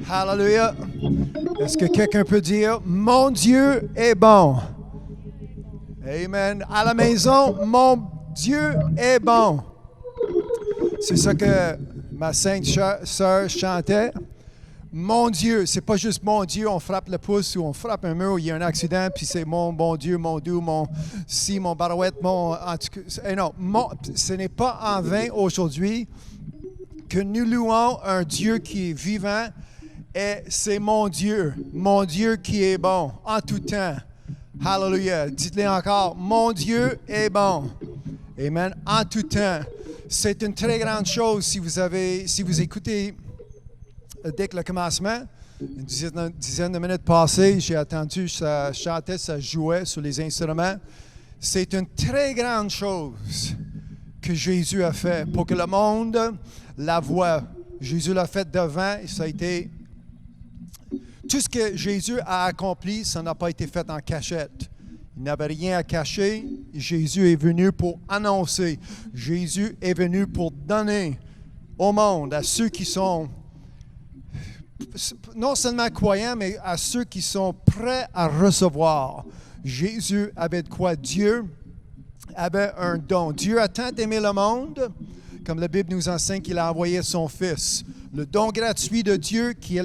Hallelujah. Est-ce que quelqu'un peut dire, mon Dieu est bon? Amen. À la maison, mon Dieu est bon. C'est ça que ma sainte sœur chantait. Mon Dieu, c'est pas juste mon Dieu, on frappe le pouce ou on frappe un mur, il y a un accident, puis c'est mon bon Dieu, mon doux, mon si, mon barouette, mon... En tout cas, non, ce n'est pas en vain aujourd'hui que nous louons un Dieu qui est vivant et c'est mon Dieu qui est bon en tout temps. Hallelujah. Dites-le encore, mon Dieu est bon. Amen. En tout temps. C'est une très grande chose si vous écoutez dès que le commencement, une dizaine de minutes passées, j'ai attendu, ça chantait, ça jouait sur les instruments. C'est une très grande chose que Jésus a fait pour que le monde la voie. Jésus l'a fait devant et ça a été... Tout ce que Jésus a accompli, ça n'a pas été fait en cachette. Il n'avait rien à cacher. Jésus est venu pour annoncer. Jésus est venu pour donner au monde, à ceux qui sont non seulement croyants, mais à ceux qui sont prêts à recevoir. Jésus avait de quoi? Dieu avait un don. Dieu a tant aimé le monde, comme la Bible nous enseigne qu'il a envoyé son Fils. Le don gratuit de Dieu, qui est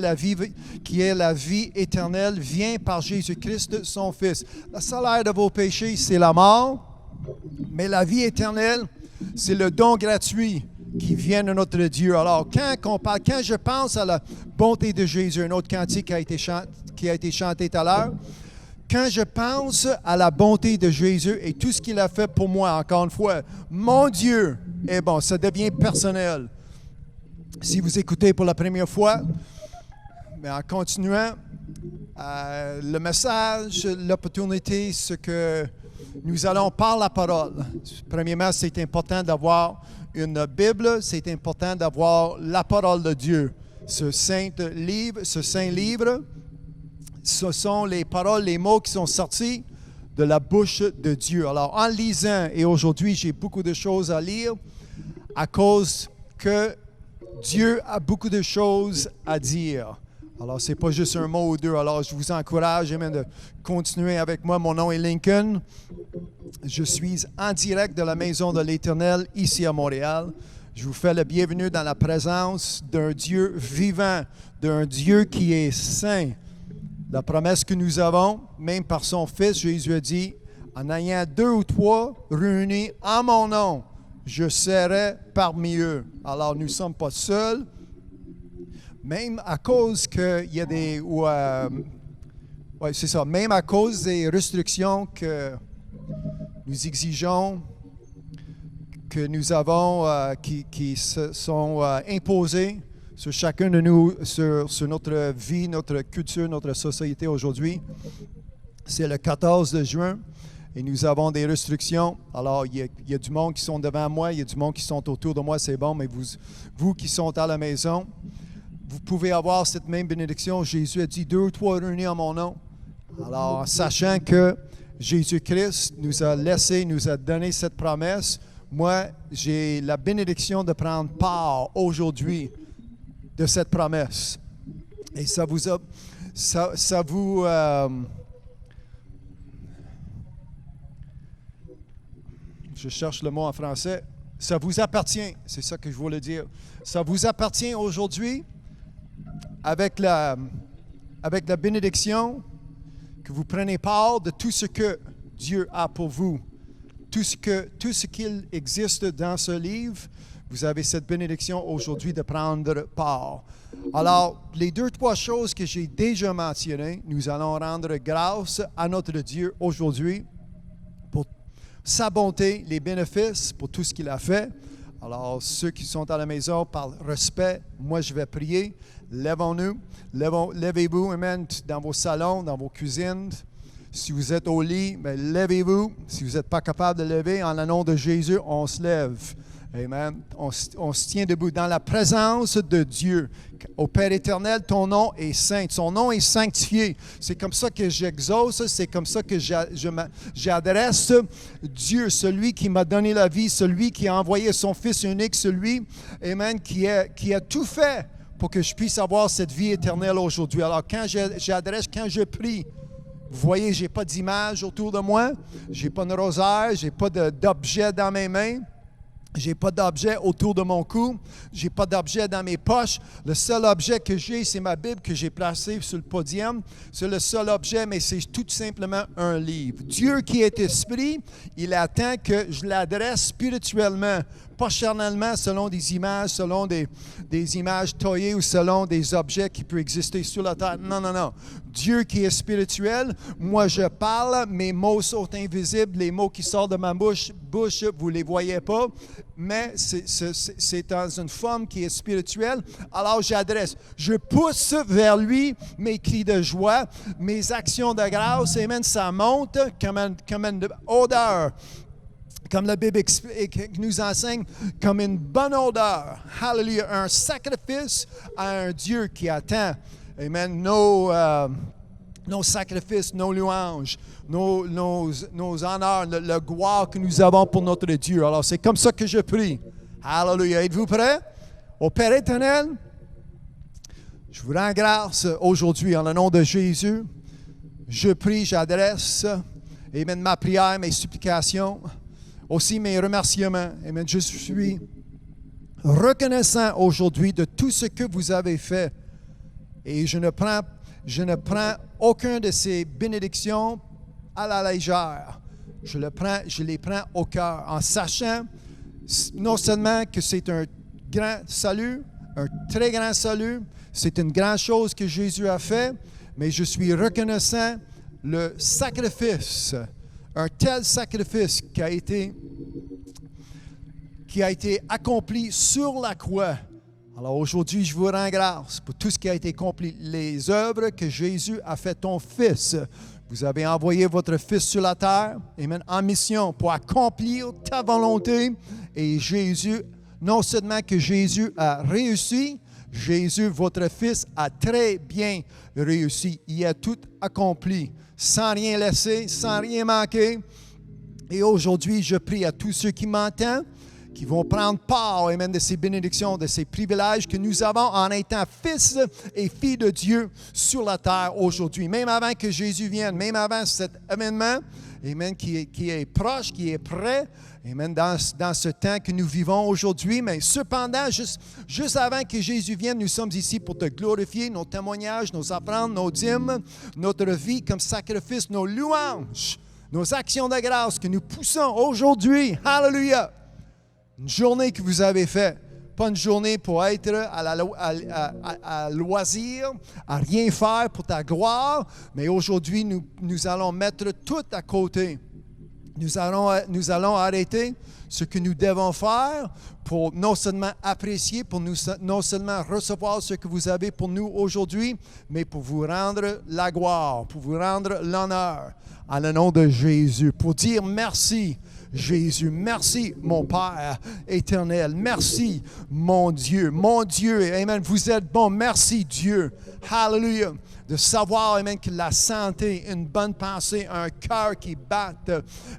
la vie éternelle, vient par Jésus-Christ, son Fils. Le salaire de vos péchés, c'est la mort, mais la vie éternelle, c'est le don gratuit qui vient de notre Dieu. Alors, quand je pense à la bonté de Jésus, un autre cantique qui a été chanté tout à l'heure, quand je pense à la bonté de Jésus et tout ce qu'il a fait pour moi, encore une fois, mon Dieu est bon, ça devient personnel. Si vous écoutez pour la première fois, mais en continuant, le message, l'opportunité, ce que nous allons par la parole. Premièrement, c'est important d'avoir une Bible, c'est important d'avoir la parole de Dieu. Ce saint livre, ce sont les paroles, les mots qui sont sortis de la bouche de Dieu. Alors, en lisant, et aujourd'hui, j'ai beaucoup de choses à lire à cause que Dieu a beaucoup de choses à dire. Alors, ce n'est pas juste un mot ou deux. Alors, je vous encourage même de continuer avec moi. Mon nom est Lincoln. Je suis en direct de la Maison de l'Éternel ici à Montréal. Je vous fais le bienvenue dans la présence d'un Dieu vivant, d'un Dieu qui est saint. La promesse que nous avons, même par son Fils, Jésus a dit, en ayant 2 ou 3 réunis en mon nom, je serai parmi eux. Alors, nous ne sommes pas seuls, même à cause qu'il y a des... c'est ça. Même à cause des restrictions que nous exigeons, que nous avons, qui se sont imposées sur chacun de nous, sur notre vie, notre culture, notre société aujourd'hui. C'est le 14 de juin. Et nous avons des restrictions. Alors, il y a du monde qui sont devant moi, il y a du monde qui sont autour de moi, c'est bon, mais vous qui sont à la maison, vous pouvez avoir cette même bénédiction. Jésus a dit 2 ou 3 réunis en mon nom. Alors, en sachant que Jésus-Christ nous a donné cette promesse, moi, j'ai la bénédiction de prendre part aujourd'hui de cette promesse. Et ça vous... Je cherche le mot en français. Ça vous appartient, c'est ça que je voulais dire. Ça vous appartient aujourd'hui avec la bénédiction que vous prenez part de tout ce que Dieu a pour vous. Tout ce qu'il existe dans ce livre, vous avez cette bénédiction aujourd'hui de prendre part. Alors, les 2-3 choses que j'ai déjà mentionnées, nous allons rendre grâce à notre Dieu aujourd'hui pour sa bonté, les bénéfices, pour tout ce qu'il a fait. Alors, ceux qui sont à la maison, par respect, moi je vais prier. Levez-vous, amen, dans vos salons, dans vos cuisines. Si vous êtes au lit, bien, levez-vous. Si vous n'êtes pas capable de lever, en le nom de Jésus, on se lève. Amen. On se tient debout dans la présence de Dieu. Au Père éternel, ton nom est saint. Son nom est sanctifié. C'est comme ça que j'exauce, c'est comme ça que j'adresse Dieu, celui qui m'a donné la vie, celui qui a envoyé son Fils unique, celui, amen, qui a tout fait pour que je puisse avoir cette vie éternelle aujourd'hui. Alors, quand je prie, vous voyez, je n'ai pas d'image autour de moi, je n'ai pas de rosaire, je n'ai pas d'objet dans mes mains. Je n'ai pas d'objet autour de mon cou. Je n'ai pas d'objet dans mes poches. Le seul objet que j'ai, c'est ma Bible que j'ai placée sur le podium. C'est le seul objet, mais c'est tout simplement un livre. Dieu qui est esprit, il attend que je l'adresse spirituellement, pas charnellement selon des images, selon des images taillées ou selon des objets qui peuvent exister sur la terre. Non, non, non. Dieu qui est spirituel, moi je parle, mes mots sont invisibles, les mots qui sortent de ma bouche vous ne les voyez pas, mais c'est dans une forme qui est spirituelle. Alors j'adresse, je pousse vers lui mes cris de joie, mes actions de grâce, et même ça monte comme une odeur. Comme la Bible nous enseigne, comme une bonne odeur. Hallelujah. Un sacrifice à un Dieu qui attend. Amen. Nos sacrifices, nos louanges, nos honneurs, le gloire que nous avons pour notre Dieu. Alors, c'est comme ça que je prie. Hallelujah. Êtes-vous prêts? Au Père éternel, je vous rends grâce aujourd'hui en le nom de Jésus. Je prie, j'adresse, amen, ma prière, mes supplications, aussi mes remerciements. Amen. Je suis reconnaissant aujourd'hui de tout ce que vous avez fait. Et je ne prends aucun de ces bénédictions à la légère. Je les prends au cœur en sachant non seulement que c'est un grand salut, un très grand salut, c'est une grande chose que Jésus a fait, mais je suis reconnaissant le sacrifice, un tel sacrifice qui a été accompli sur la croix. Alors aujourd'hui, je vous rends grâce pour tout ce qui a été accompli, les œuvres que Jésus a fait ton Fils. Vous avez envoyé votre Fils sur la terre, amen, en mission pour accomplir ta volonté. Et Jésus, non seulement que Jésus a réussi, Jésus, votre Fils, a très bien réussi. Il a tout accompli, sans rien laisser, sans rien manquer. Et aujourd'hui, je prie à tous ceux qui m'entendent, qui vont prendre part, amen, de ces bénédictions, de ces privilèges que nous avons en étant fils et filles de Dieu sur la terre aujourd'hui. Même avant que Jésus vienne, même avant cet événement, amen, qui est proche, qui est prêt, amen, dans ce temps que nous vivons aujourd'hui. Mais cependant, juste avant que Jésus vienne, nous sommes ici pour te glorifier, nos témoignages, nos offrandes, nos dîmes, notre vie comme sacrifice, nos louanges, nos actions de grâce que nous poussons aujourd'hui. Hallelujah! Une journée que vous avez faite, pas une journée pour être à loisir, à rien faire pour ta gloire, mais aujourd'hui, nous allons mettre tout à côté. Nous allons arrêter ce que nous devons faire pour non seulement apprécier, pour non seulement recevoir ce que vous avez pour nous aujourd'hui, mais pour vous rendre la gloire, pour vous rendre l'honneur en le nom de Jésus, pour dire merci. Jésus, merci mon Père éternel, merci mon Dieu, amen, vous êtes bon, merci Dieu, hallelujah, de savoir, amen, que la santé, une bonne pensée, un cœur qui bat,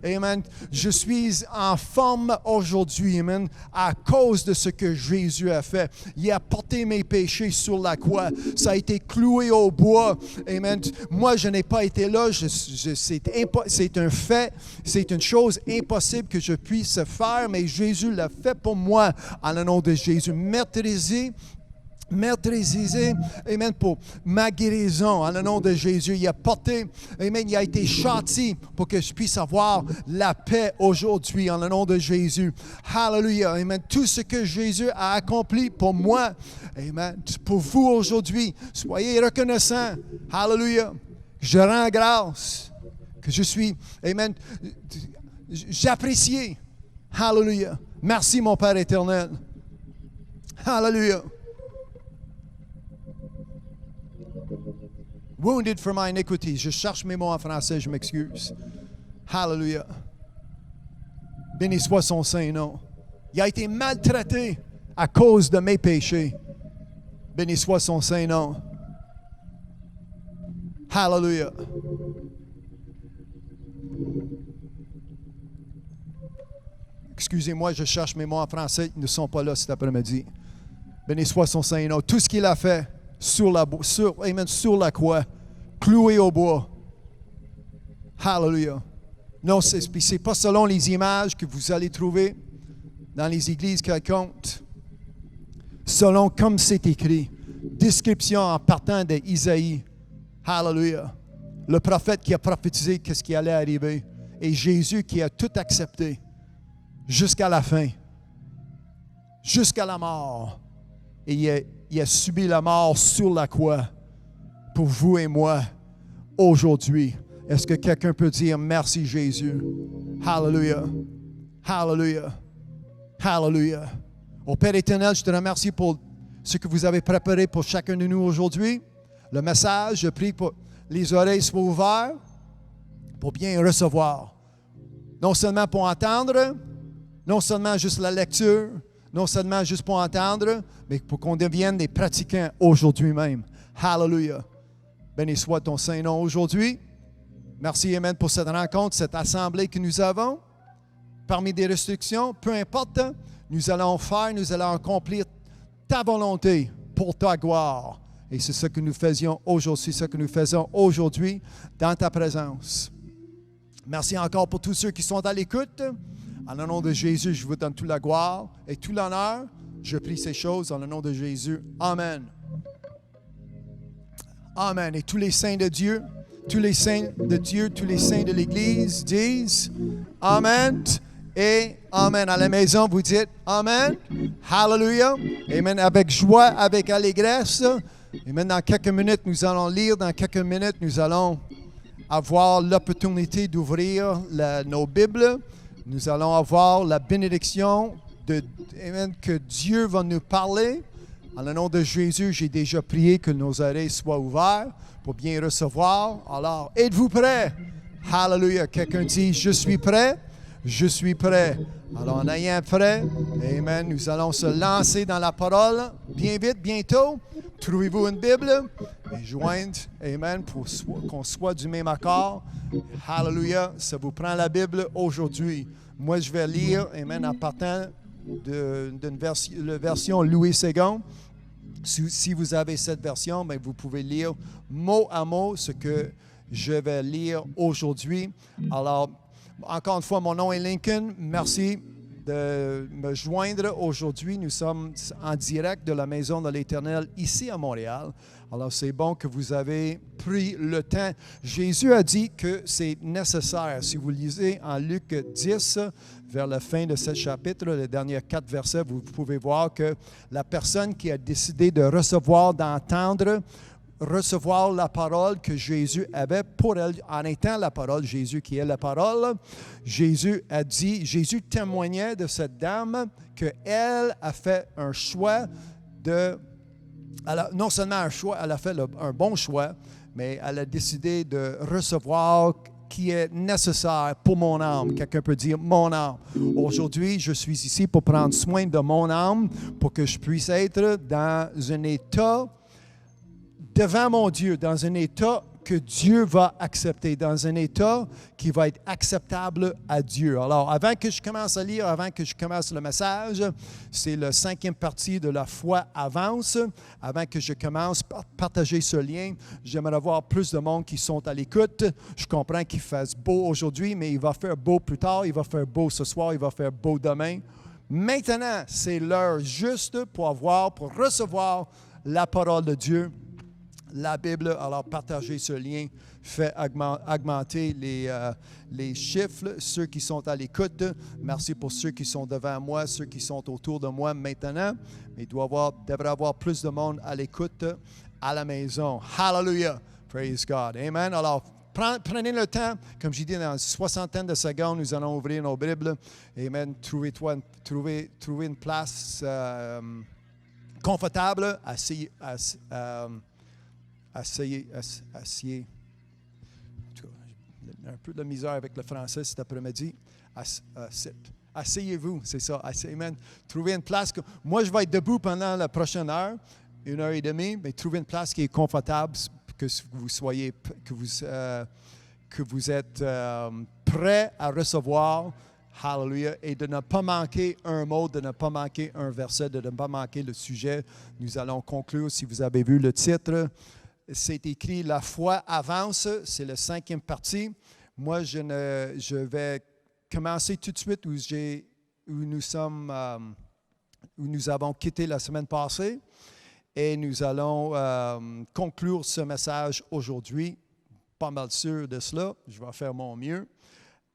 amen, je suis en forme aujourd'hui, amen, à cause de ce que Jésus a fait. Il a porté mes péchés sur la croix, ça a été cloué au bois, amen, moi je n'ai pas été là, c'est un fait, c'est une chose impossible que je puisse faire, mais Jésus l'a fait pour moi en le nom de Jésus. Maîtrisé, amen, pour ma guérison, en le nom de Jésus. Il a porté, amen, il a été châtié pour que je puisse avoir la paix aujourd'hui, en le nom de Jésus. Hallelujah, amen. Tout ce que Jésus a accompli pour moi, amen, pour vous aujourd'hui, soyez reconnaissants. Hallelujah. Je rends grâce que je suis, amen, j'apprécie. Hallelujah. Merci, mon Père éternel. Hallelujah. Wounded for my iniquities. Je cherche mes mots en français, je m'excuse. Hallelujah. Béni soit son saint nom. Il a été maltraité à cause de mes péchés. Béni soit son saint nom. Hallelujah. Excusez-moi, je cherche mes mots en français. Ils ne sont pas là cet après-midi. Béni soit son Saint-Nom. Tout ce qu'il a fait sur la croix, cloué au bois. Hallelujah. Non, c'est pas selon les images que vous allez trouver dans les églises quelconques. Selon comme c'est écrit. Description en partant d'Isaïe. Hallelujah. Le prophète qui a prophétisé qu'est-ce qui allait arriver. Et Jésus qui a tout accepté jusqu'à la fin. Jusqu'à la mort. Et il a subi la mort sur la croix pour vous et moi aujourd'hui. Est-ce que quelqu'un peut dire merci Jésus? Hallelujah. Hallelujah. Hallelujah. Au Père éternel, je te remercie pour ce que vous avez préparé pour chacun de nous aujourd'hui. Le message, je prie que les oreilles soient ouvertes pour bien recevoir. Non seulement pour entendre, non seulement juste la lecture, non seulement juste pour entendre, mais pour qu'on devienne des pratiquants aujourd'hui même. Hallelujah. Béni soit ton Saint-Nom aujourd'hui. Merci, Amen, pour cette rencontre, cette assemblée que nous avons. Parmi des restrictions, peu importe, nous allons accomplir ta volonté pour ta gloire. Et c'est ce que nous faisions aujourd'hui, ce que nous faisons aujourd'hui dans ta présence. Merci encore pour tous ceux qui sont à l'écoute. En le nom de Jésus, je vous donne toute la gloire et tout l'honneur. Je prie ces choses en le nom de Jésus. Amen. Amen. Et tous les saints de Dieu, tous les saints de l'Église disent Amen et Amen. À la maison, vous dites Amen. Hallelujah. Amen. Avec joie, avec allégresse. Amen. Dans quelques minutes, nous allons lire. Dans quelques minutes, nous allons avoir l'opportunité d'ouvrir nos Bibles. Nous allons avoir la bénédiction amen, que Dieu va nous parler. En le nom de Jésus, j'ai déjà prié que nos oreilles soient ouvertes pour bien recevoir. Alors, êtes-vous prêts? Hallelujah. Quelqu'un dit, je suis prêt. Je suis prêt. Alors, en ayant prêt, amen, nous allons se lancer dans la parole bien vite, bientôt. Trouvez-vous une Bible et joindre, amen, pour qu'on soit du même accord. Hallelujah. Ça vous prend la Bible aujourd'hui. Moi, je vais lire, amen, en partant d'une version Louis II. Si vous avez cette version, bien, vous pouvez lire mot à mot ce que je vais lire aujourd'hui. Alors, encore une fois, mon nom est Lincoln. Merci de me joindre aujourd'hui. Nous sommes en direct de la Maison de l'Éternel ici à Montréal. Alors, c'est bon que vous avez pris le temps. Jésus a dit que c'est nécessaire. Si vous lisez en Luc 10, vers la fin de ce chapitre, les derniers 4 versets, vous pouvez voir que la personne qui a décidé de recevoir, d'entendre, recevoir la parole que Jésus avait pour elle, en étant la parole, Jésus qui est la parole, Jésus témoignait de cette dame qu'elle a fait un choix non seulement un choix, elle a fait un bon choix, mais elle a décidé de recevoir qui est nécessaire pour mon âme. Quelqu'un peut dire mon âme. Aujourd'hui, je suis ici pour prendre soin de mon âme, pour que je puisse être dans un état devant mon Dieu, dans un état que Dieu va accepter, dans un état qui va être acceptable à Dieu. Alors, avant que je commence à lire, avant que je commence le message, c'est la 5e partie de la foi avance. Avant que je commence à partager ce lien, j'aimerais voir plus de monde qui sont à l'écoute. Je comprends qu'il fasse beau aujourd'hui, mais il va faire beau plus tard, il va faire beau ce soir, il va faire beau demain. Maintenant, c'est l'heure juste pour recevoir la parole de Dieu. La Bible, alors partagez ce lien, fait augmenter les chiffres, ceux qui sont à l'écoute. Merci pour ceux qui sont devant moi, ceux qui sont autour de moi maintenant. Mais il devrait y avoir plus de monde à l'écoute à la maison. Hallelujah! Praise God. Amen. Alors, prenez le temps, comme j'ai dit, dans une soixantaine de secondes, nous allons ouvrir nos Bibles. Amen. Trouvez une place confortable, Asseyez. Un peu de misère avec le français cet après-midi. Asseyez-vous, c'est ça. Amen. Trouvez une place. Moi, je vais être debout pendant la prochaine heure, 1h30, mais trouvez une place qui est confortable, que vous êtes prêt à recevoir Hallelujah. Et de ne pas manquer un mot, de ne pas manquer un verset, de ne pas manquer le sujet. Nous allons conclure, si vous avez vu le titre. C'est écrit « La foi avance ». C'est la 5e partie. Moi, je vais commencer tout de suite où nous avons quitté la semaine passée. Et nous allons conclure ce message aujourd'hui. Pas mal sûr de cela. Je vais faire mon mieux.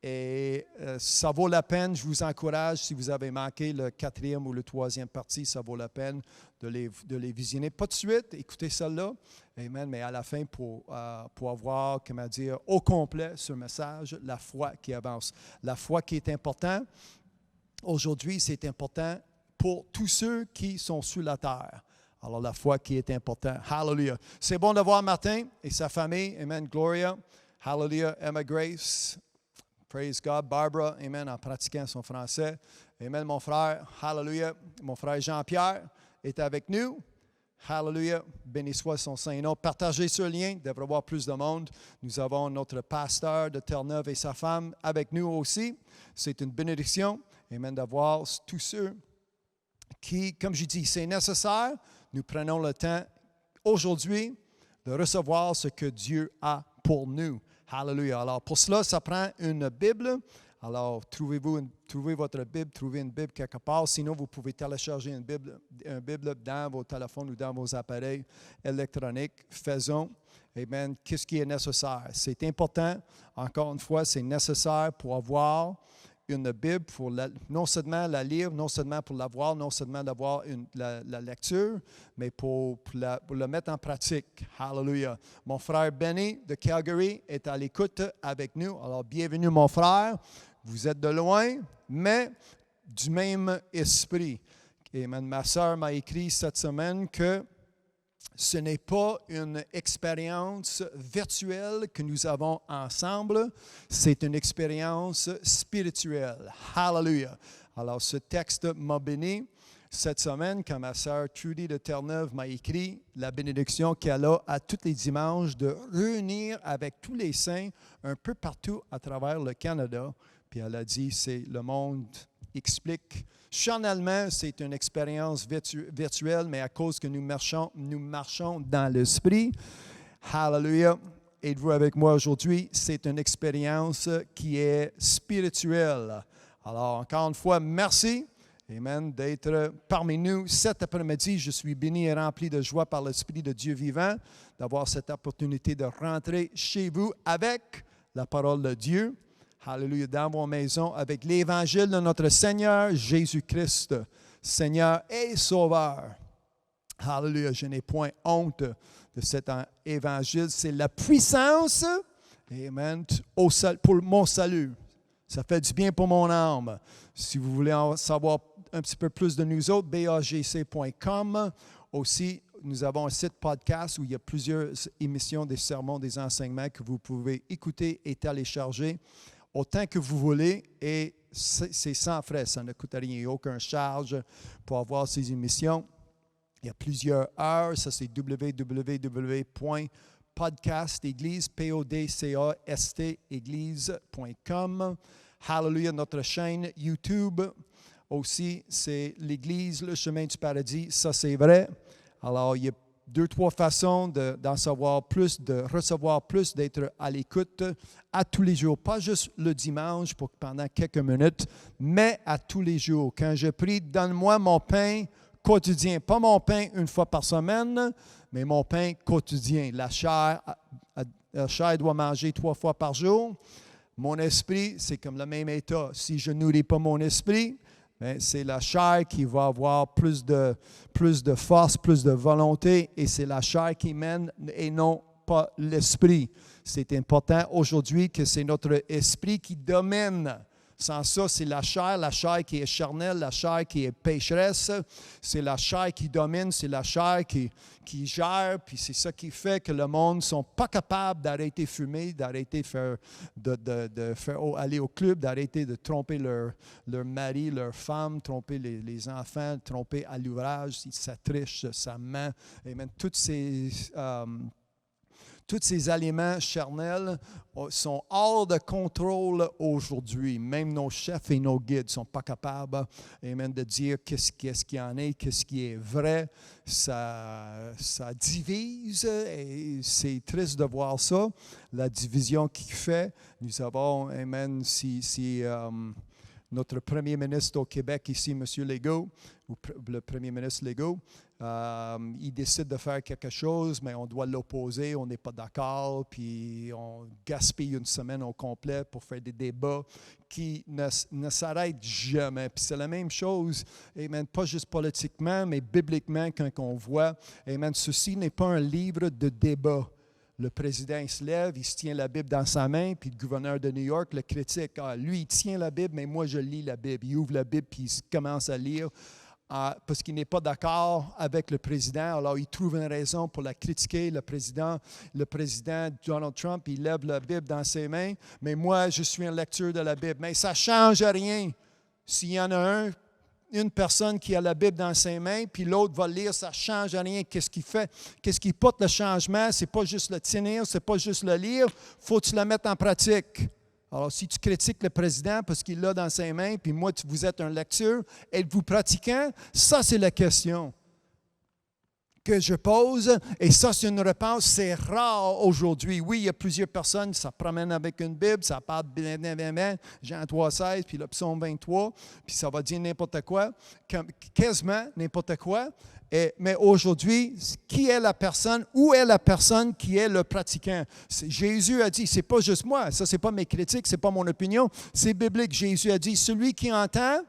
Et ça vaut la peine, je vous encourage, si vous avez manqué le 4e ou le 3e partie, ça vaut la peine de les visionner. Pas de suite, écoutez celle-là, amen, mais à la fin pour avoir, comment dire, au complet ce message, la foi qui avance. La foi qui est importante, aujourd'hui, c'est important pour tous ceux qui sont sur la terre. Alors, la foi qui est importante. Hallelujah. C'est bon de voir Martin et sa famille. Amen. Gloria. Hallelujah. Emma Grace. Praise God. Barbara, amen, en pratiquant son français. Amen, mon frère, hallelujah. Mon frère Jean-Pierre est avec nous. Hallelujah. Béni soit son Saint-Nom. Partagez ce lien, il devrait y avoir plus de monde. Nous avons notre pasteur de Terre-Neuve et sa femme avec nous aussi. C'est une bénédiction, amen, d'avoir tous ceux qui, comme je dis, c'est nécessaire. Nous prenons le temps aujourd'hui de recevoir ce que Dieu a pour nous. Hallelujah. Alors, pour cela, ça prend une Bible. Alors, trouvez votre Bible, trouvez une Bible quelque part. Sinon, vous pouvez télécharger une Bible dans vos téléphones ou dans vos appareils électroniques. Faisons. Amen. Qu'est-ce qui est nécessaire? C'est important. Encore une fois, c'est nécessaire pour avoir une Bible, pour non seulement la lire, non seulement pour la voir, non seulement d'avoir la lecture, mais pour la mettre en pratique. Hallelujah. Mon frère Benny de Calgary est à l'écoute avec nous. Alors, bienvenue mon frère. Vous êtes de loin, mais du même esprit. Et ma soeur m'a écrit cette semaine que ce n'est pas une expérience virtuelle que nous avons ensemble, c'est une expérience spirituelle. Hallelujah. Alors, ce texte m'a béni cette semaine quand ma sœur Trudy de Terre-Neuve m'a écrit la bénédiction qu'elle a à tous les dimanches de réunir avec tous les saints un peu partout à travers le Canada. Puis elle a dit, c'est le monde explique. Charnellement, c'est une expérience virtuelle, mais à cause que nous marchons dans l'esprit. Hallelujah. Êtes-vous avec moi aujourd'hui? C'est une expérience qui est spirituelle. Alors, encore une fois, merci. Amen. D'être parmi nous cet après-midi. Je suis béni et rempli de joie par l'Esprit de Dieu vivant, d'avoir cette opportunité de rentrer chez vous avec la parole de Dieu. Hallelujah, dans vos maisons, avec l'Évangile de notre Seigneur Jésus-Christ, Seigneur et Sauveur. Hallelujah, je n'ai point honte de cet Évangile. C'est la puissance, amen, pour mon salut. Ça fait du bien pour mon âme. Si vous voulez en savoir un petit peu plus de nous autres, bagc.com. Aussi, nous avons un site podcast où il y a plusieurs émissions, des sermons, des enseignements que vous pouvez écouter et télécharger autant que vous voulez, et c'est sans frais, ça ne coûte rien, il n'y a aucune charge pour avoir ces émissions. Il y a plusieurs heures, ça c'est www.podcasteglise, podcast-église.com. Hallelujah, notre chaîne YouTube aussi, c'est l'Église, le chemin du paradis, ça c'est vrai. Alors, il y a 2-3 façons d'en savoir plus, de recevoir plus, d'être à l'écoute à tous les jours. Pas juste le dimanche pendant quelques minutes, mais à tous les jours. Quand je prie, donne-moi mon pain quotidien. Pas mon pain une fois par semaine, mais mon pain quotidien. La chair doit manger 3 fois par jour. Mon esprit, c'est comme le même état. Si je ne nourris pas mon esprit, bien, c'est la chair qui va avoir plus de force, plus de volonté, et c'est la chair qui mène et non pas l'esprit. C'est important aujourd'hui que c'est notre esprit qui domine. Sans ça, c'est la chair qui est charnelle, la chair qui est pécheresse. C'est la chair qui domine, c'est la chair qui gère. Puis c'est ça qui fait que le monde ne sont pas capables d'arrêter de fumer, d'arrêter de faire aller au club, d'arrêter de tromper leur mari, leur femme, tromper les enfants, tromper à l'ouvrage, ça triche, ça ment. Et même toutes Tous ces aliments charnels sont hors de contrôle aujourd'hui. Même nos chefs et nos guides ne sont pas capables, amen, de dire qu'est-ce qu'il y en est, qu'est-ce qui est vrai. Ça divise et c'est triste de voir ça, la division qu'il fait. Nous avons, amen, notre premier ministre au Québec ici, M. Legault, ou le premier ministre Legault, il décide de faire quelque chose, mais on doit l'opposer, on n'est pas d'accord, puis on gaspille une semaine au complet pour faire des débats qui ne s'arrêtent jamais. Puis c'est la même chose, amen, pas juste politiquement, mais bibliquement, quand on voit, amen, ceci n'est pas un livre de débat. Le président, il se lève, il se tient la Bible dans sa main, puis le gouverneur de New York le critique. Ah, lui, il tient la Bible, mais moi, je lis la Bible. Il ouvre la Bible, puis il commence à lire parce qu'il n'est pas d'accord avec le président. Alors, il trouve une raison pour la critiquer, le président Donald Trump, il lève la Bible dans ses mains, mais moi, je suis un lecteur de la Bible. Mais ça ne change rien. S'il y en a une personne qui a la Bible dans ses mains, puis l'autre va lire, ça ne change rien. Qu'est-ce qu'il fait? Qu'est-ce qui porte le changement? Ce n'est pas juste le tenir, ce n'est pas juste le lire, il faut que tu la mettes en pratique. Alors, si tu critiques le président parce qu'il l'a dans ses mains, puis moi, vous êtes un lecteur, êtes-vous pratiquant? Ça, c'est la question que je pose, et ça, c'est une réponse, c'est rare aujourd'hui. Oui, il y a plusieurs personnes qui se promènent avec une Bible, ça parle bien, Jean 3,16, puis le psaume 23, puis ça va dire n'importe quoi, quasiment n'importe quoi. Mais aujourd'hui, qui est la personne, où est la personne qui est le pratiquant? Jésus a dit, c'est pas juste moi, ça c'est pas mes critiques, c'est pas mon opinion, c'est biblique. Jésus a dit, celui qui entend,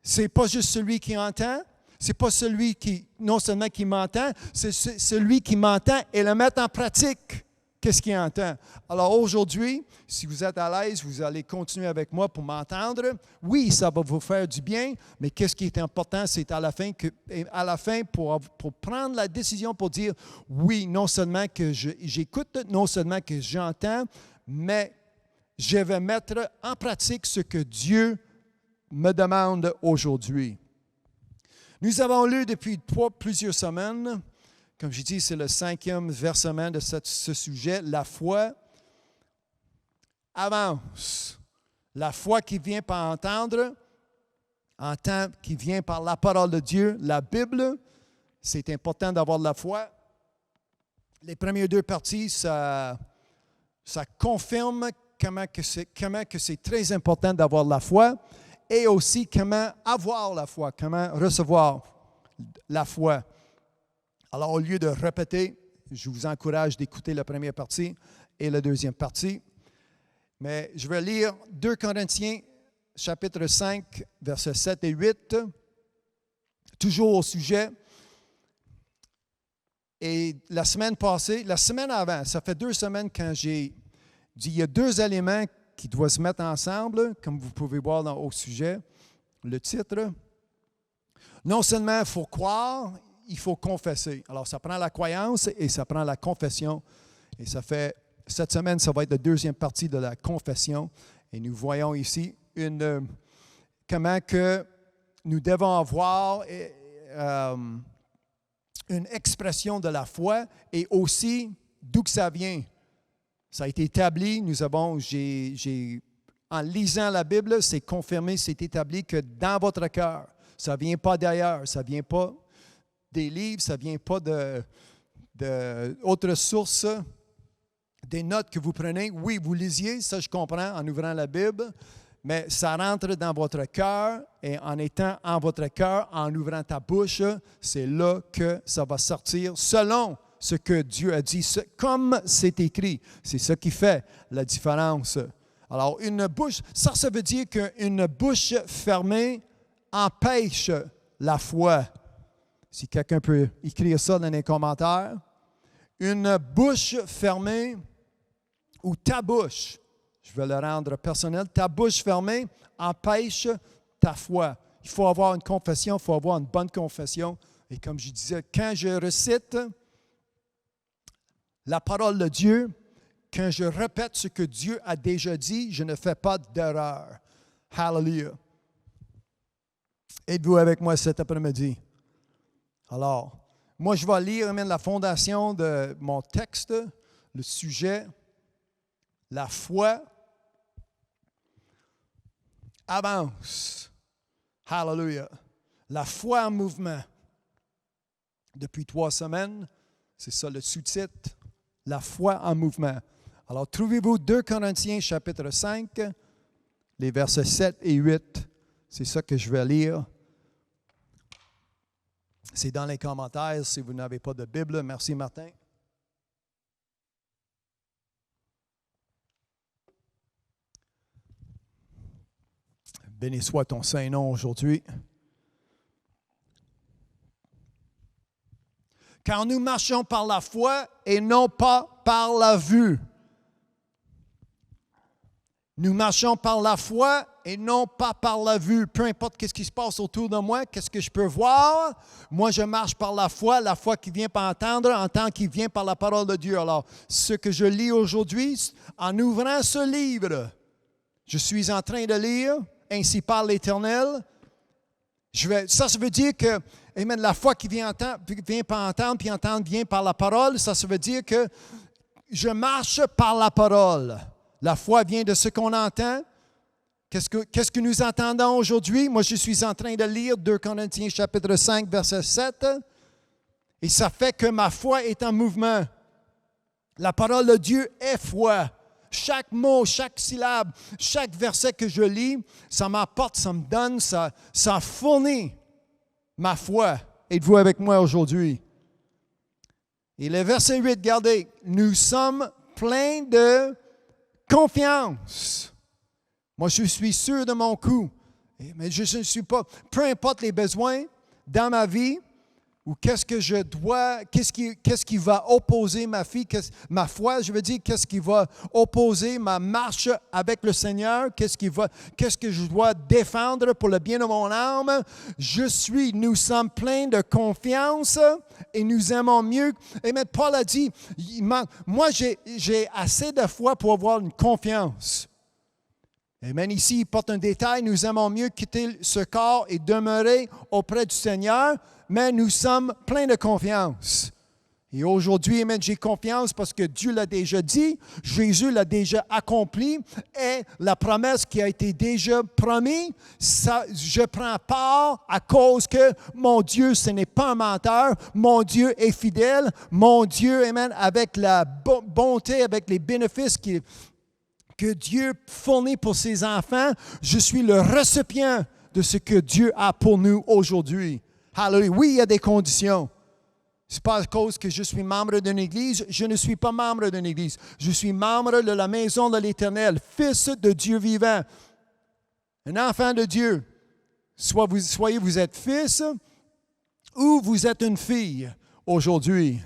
c'est pas juste celui qui entend, c'est pas celui qui, non seulement qui m'entend, c'est celui qui m'entend et le mettre en pratique. Qu'est-ce qu'il entend? Alors aujourd'hui, si vous êtes à l'aise, vous allez continuer avec moi pour m'entendre. Oui, ça va vous faire du bien, mais qu'est-ce qui est important, c'est à la fin pour prendre la décision pour dire oui, non seulement que j'écoute, non seulement que j'entends, mais je vais mettre en pratique ce que Dieu me demande aujourd'hui. Nous avons lu depuis plusieurs semaines, comme je dis, c'est le 5e versement de ce sujet, la foi avance. La foi qui vient par entendre, qui vient par la parole de Dieu, la Bible, c'est important d'avoir de la foi. Les premières 2 parties, ça confirme comment que c'est très important d'avoir de la foi et aussi comment avoir la foi, comment recevoir la foi. Alors, au lieu de répéter, je vous encourage d'écouter la première partie et la deuxième partie. Mais je vais lire 2 Corinthiens, chapitre 5, versets 7 et 8, toujours au sujet. Et la semaine avant, ça fait 2 semaines quand j'ai dit, il y a 2 éléments qui doivent se mettre ensemble, comme vous pouvez voir au sujet, le titre. Non seulement il faut croire, il faut confesser. Alors, ça prend la croyance et ça prend la confession. Et cette semaine, ça va être la deuxième partie de la confession. Et nous voyons ici comment que nous devons avoir une expression de la foi et aussi d'où que ça vient. Ça a été établi, en lisant la Bible, c'est confirmé, c'est établi que dans votre cœur, ça ne vient pas d'ailleurs, ça ne vient pas des livres, ça ne vient pas d'autres sources, des notes que vous prenez. Oui, vous lisiez, ça je comprends en ouvrant la Bible, mais ça rentre dans votre cœur et en étant en votre cœur, en ouvrant ta bouche, c'est là que ça va sortir selon ce que Dieu a dit, comme c'est écrit. C'est ça qui fait la différence. Alors, une bouche, ça veut dire qu'une bouche fermée empêche la foi. Si quelqu'un peut écrire ça dans les commentaires. Une bouche fermée ou ta bouche, je vais le rendre personnel, ta bouche fermée empêche ta foi. Il faut avoir une confession, il faut avoir une bonne confession. Et comme je disais, quand je récite la parole de Dieu, quand je répète ce que Dieu a déjà dit, je ne fais pas d'erreur. Hallelujah. Êtes-vous avec moi cet après-midi? Alors, moi, je vais lire amen, la fondation de mon texte, le sujet, la foi avance. Hallelujah. La foi en mouvement. Depuis 3 semaines, c'est ça le sous-titre, la foi en mouvement. Alors, trouvez-vous 2 Corinthiens chapitre 5, les versets 7 et 8. C'est ça que je vais lire. C'est dans les commentaires si vous n'avez pas de Bible. Merci, Martin. Béni soit ton Saint-Nom aujourd'hui. Car nous marchons par la foi et non pas par la vue. Nous marchons par la foi et non pas par la vue. Peu importe ce qui se passe autour de moi, qu'est-ce que je peux voir, moi je marche par la foi qui vient par entendre qui vient par la parole de Dieu. Alors, ce que je lis aujourd'hui, en ouvrant ce livre, je suis en train de lire, ainsi parle l'Éternel. Ça veut dire que amen, la foi qui vient par entendre, puis entendre vient par la parole, ça veut dire que je marche par la parole. La foi vient de ce qu'on entend. Qu'est-ce que nous entendons aujourd'hui? Moi, je suis en train de lire 2 Corinthiens chapitre 5, verset 7. Et ça fait que ma foi est en mouvement. La parole de Dieu est foi. Chaque mot, chaque syllabe, chaque verset que je lis, ça m'apporte, ça me donne, ça fournit ma foi. Êtes-vous avec moi aujourd'hui? Et le verset 8, regardez, nous sommes pleins de confiance. Moi, je suis sûr de mon coup. Mais je ne suis pas, peu importe les besoins dans ma vie, ou qu'est-ce qui va opposer ma foi, je veux dire, qu'est-ce qui va opposer ma marche avec le Seigneur, qu'est-ce que je dois défendre pour le bien de mon âme. Nous sommes pleins de confiance et nous aimons mieux. Et même Paul a dit, moi j'ai assez de foi pour avoir une confiance. Amen. Ici, il porte un détail, nous aimons mieux quitter ce corps et demeurer auprès du Seigneur, mais nous sommes pleins de confiance. Et aujourd'hui, amen, j'ai confiance parce que Dieu l'a déjà dit, Jésus l'a déjà accompli, et la promesse qui a été déjà promise, je prends part à cause que mon Dieu, ce n'est pas un menteur, mon Dieu est fidèle, mon Dieu, amen, avec la bonté, avec les bénéfices que Dieu fournit pour ses enfants, je suis le récipient de ce que Dieu a pour nous aujourd'hui. Hallelujah. Oui, il y a des conditions. Ce n'est pas à cause que je suis membre d'une église. Je ne suis pas membre d'une église. Je suis membre de la maison de l'Éternel, fils de Dieu vivant, un enfant de Dieu. Soyez vous êtes fils ou vous êtes une fille aujourd'hui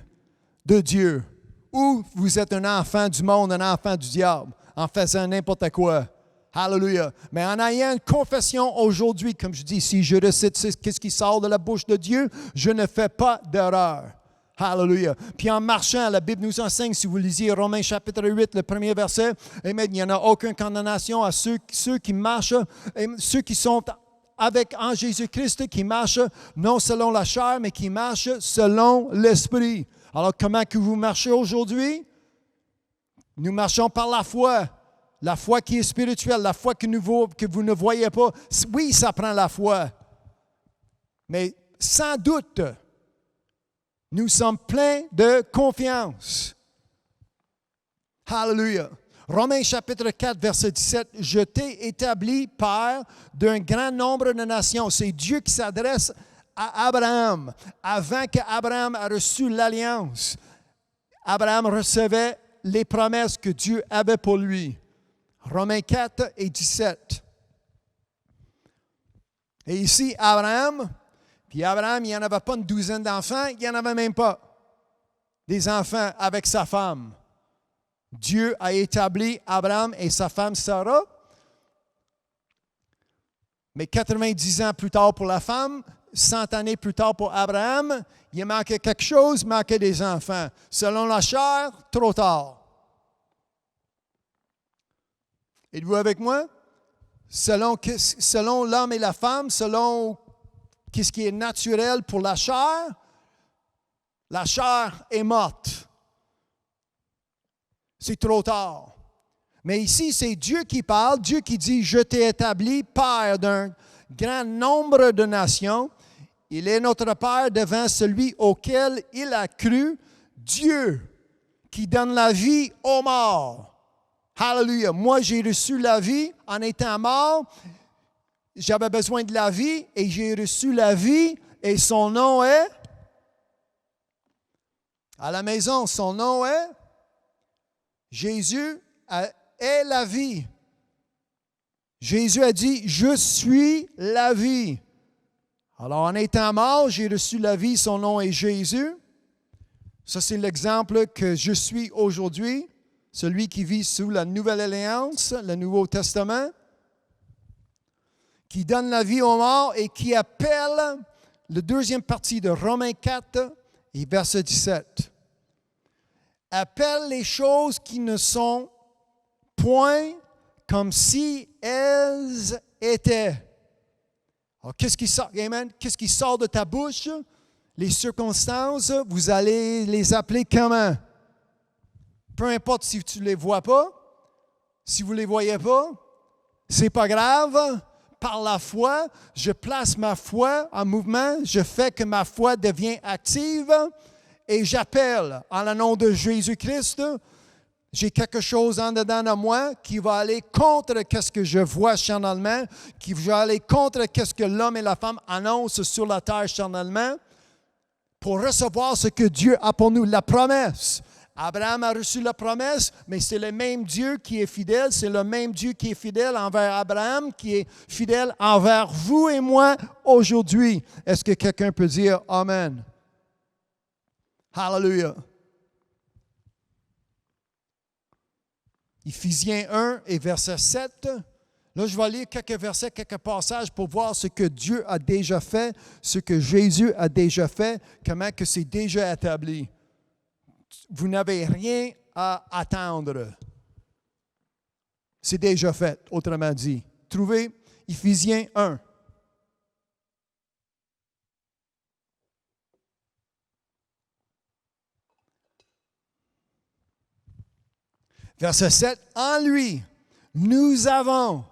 de Dieu, ou vous êtes un enfant du monde, un enfant du diable, en faisant n'importe quoi. Hallelujah. Mais en ayant une confession aujourd'hui, comme je dis, si je récite ce qui sort de la bouche de Dieu, je ne fais pas d'erreur. Hallelujah. Puis en marchant, la Bible nous enseigne, si vous lisez Romains chapitre 8, le premier verset, amen, il n'y en a aucune condamnation à ceux qui marchent, ceux qui sont en Jésus-Christ, qui marchent non selon la chair, mais qui marchent selon l'Esprit. Alors, comment que vous marchez aujourd'hui? Nous marchons par la foi. La foi qui est spirituelle, la foi que vous ne voyez pas. Oui, ça prend la foi. Mais sans doute, nous sommes pleins de confiance. Hallelujah. Romains chapitre 4, verset 17. « Je t'ai établi père d'un grand nombre de nations. » C'est Dieu qui s'adresse à Abraham. Avant qu'Abraham ait reçu l'alliance, Abraham recevait les promesses que Dieu avait pour lui. Romains 4 et 17. Et ici, Abraham, il n'y en avait pas une douzaine d'enfants, il n'y en avait même pas des enfants avec sa femme. Dieu a établi Abraham et sa femme Sarah. Mais 90 ans plus tard pour la femme, 100 années plus tard pour Abraham, il manquait quelque chose, il manquait des enfants. Selon la chair, trop tard. Êtes-vous avec moi? Selon l'homme et la femme, selon ce qui est naturel pour la chair, La chair est morte. C'est trop tard. Mais ici, c'est Dieu qui parle, Dieu qui dit, « Je t'ai établi Père d'un grand nombre de nations. Il est notre Père devant celui auquel il a cru, Dieu qui donne la vie aux morts. » Hallelujah. Moi, j'ai reçu la vie en étant mort. J'avais besoin de la vie et j'ai reçu la vie et son nom est... À la maison, son nom est... Jésus est la vie. Jésus a dit, « Je suis la vie. » Alors, en étant mort, j'ai reçu la vie, son nom est Jésus. Ça, c'est l'exemple que je suis aujourd'hui, celui qui vit sous la Nouvelle Alliance, le Nouveau Testament, qui donne la vie aux morts et qui appelle, la deuxième partie de Romains 4 et verset 17, appelle les choses qui ne sont point comme si elles étaient. Alors, qu'est-ce qui sort, amen? Qu'est-ce qui sort de ta bouche? Les circonstances, vous allez les appeler comment? Peu importe si tu ne les vois pas, si vous ne les voyez pas, c'est pas grave. Par la foi, je place ma foi en mouvement, je fais que ma foi devienne active et j'appelle en le nom de Jésus-Christ. J'ai quelque chose en dedans de moi qui va aller contre ce que je vois charnellement, qui va aller contre ce que l'homme et la femme annoncent sur la terre charnellement, pour recevoir ce que Dieu a pour nous, la promesse. Abraham a reçu la promesse, mais c'est le même Dieu qui est fidèle, c'est le même Dieu qui est fidèle envers Abraham, qui est fidèle envers vous et moi aujourd'hui. Est-ce que quelqu'un peut dire Amen? Hallelujah. Éphésiens 1 et verset 7. Là, je vais lire quelques versets, quelques passages pour voir ce que Dieu a déjà fait, ce que Jésus a déjà fait, comment que c'est déjà établi. Vous n'avez rien à attendre. C'est déjà fait, autrement dit. Trouvez Éphésiens 1. Verset 7. En lui, nous avons,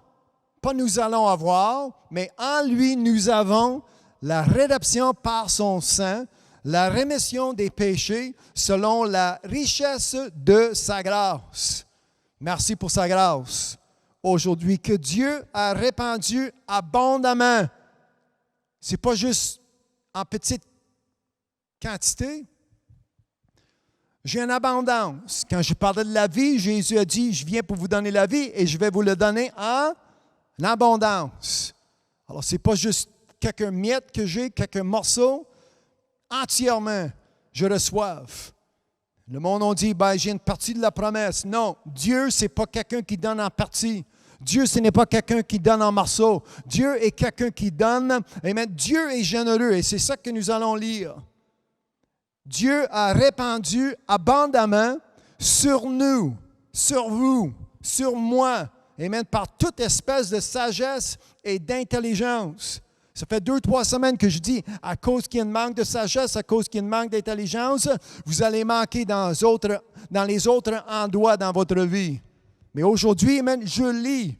pas nous allons avoir, mais en lui, nous avons la rédemption par son sang, la rémission des péchés selon la richesse de sa grâce. Merci pour sa grâce. Aujourd'hui, que Dieu a répandu abondamment. Ce n'est pas juste en petite quantité. J'ai une abondance. Quand je parlais de la vie, Jésus a dit, je viens pour vous donner la vie et je vais vous le donner en abondance. Alors, ce n'est pas juste quelques miettes que j'ai, quelques morceaux. Entièrement, je reçois. Le monde a dit, j'ai une partie de la promesse. Non, Dieu, ce n'est pas quelqu'un qui donne en partie. Dieu, ce n'est pas quelqu'un qui donne en morceaux. Dieu est quelqu'un qui donne. Amen. Dieu est généreux et c'est ça que nous allons lire. Dieu a répandu abondamment sur nous, sur vous, sur moi, amen, par toute espèce de sagesse et d'intelligence. Ça fait 2-3 semaines que je dis, à cause qu'il y a un manque de sagesse, à cause qu'il y a un manque d'intelligence, vous allez manquer dans les autres endroits dans votre vie. Mais aujourd'hui, amen, je lis.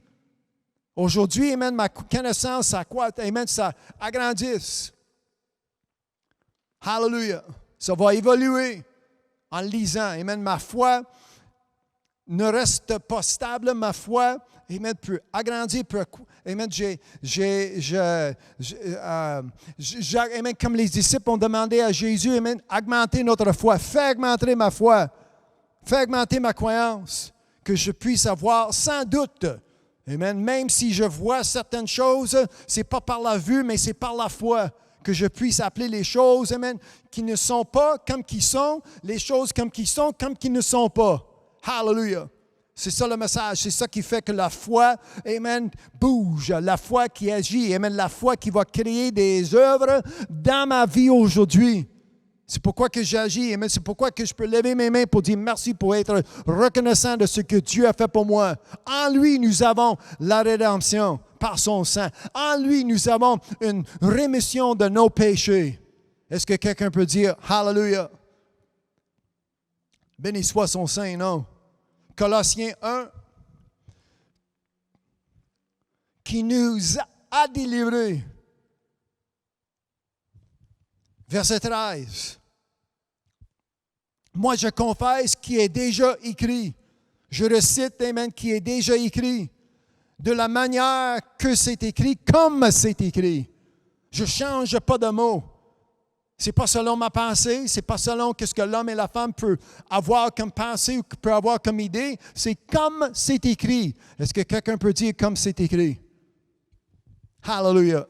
Aujourd'hui, amen, ma connaissance, ça agrandisse. Hallelujah. Ça va évoluer en lisant. Amen. Ma foi ne reste pas stable. Ma foi, amen, peut agrandir. Amen. Amen. Comme les disciples ont demandé à Jésus, amen, augmenter notre foi. Fais augmenter ma foi. Fais augmenter ma croyance. Que je puisse avoir sans doute. Amen. Même si je vois certaines choses, ce n'est pas par la vue, mais c'est par la foi. Que je puisse appeler les choses, amen, qui ne sont pas comme qui sont, les choses comme qui sont, comme qui ne sont pas. Hallelujah. C'est ça le message. C'est ça qui fait que la foi, amen, bouge. La foi qui agit, amen, la foi qui va créer des œuvres dans ma vie aujourd'hui. C'est pourquoi que j'agis, amen. C'est pourquoi que je peux lever mes mains pour dire merci, pour être reconnaissant de ce que Dieu a fait pour moi. En lui, nous avons la rédemption par son sang. En lui, nous avons une rémission de nos péchés. Est-ce que quelqu'un peut dire Hallelujah? Béni soit son saint nom. Colossiens 1, qui nous a délivrés. Verset 13. Moi, je confesse qui est déjà écrit. Je recite, amen, qui est déjà écrit. De la manière que c'est écrit, comme c'est écrit. Je ne change pas de mots. Ce n'est pas selon ma pensée, ce n'est pas selon ce que l'homme et la femme peuvent avoir comme pensée ou peuvent avoir comme idée. C'est comme c'est écrit. Est-ce que quelqu'un peut dire comme c'est écrit? Hallelujah.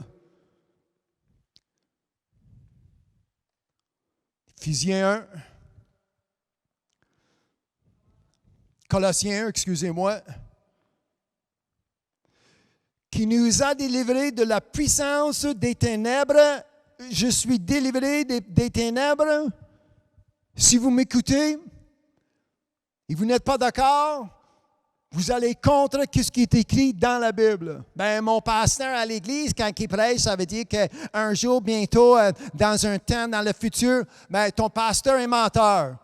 Éphésiens 1. Colossiens 1, excusez-moi. Qui nous a délivrés de la puissance des ténèbres. Je suis délivré des ténèbres. Si vous m'écoutez et vous n'êtes pas d'accord, vous allez contre ce qui est écrit dans la Bible. Ben, mon pasteur à l'église, quand il prêche, ça veut dire qu'un jour, bientôt, dans un temps, dans le futur, ben, ton pasteur est menteur.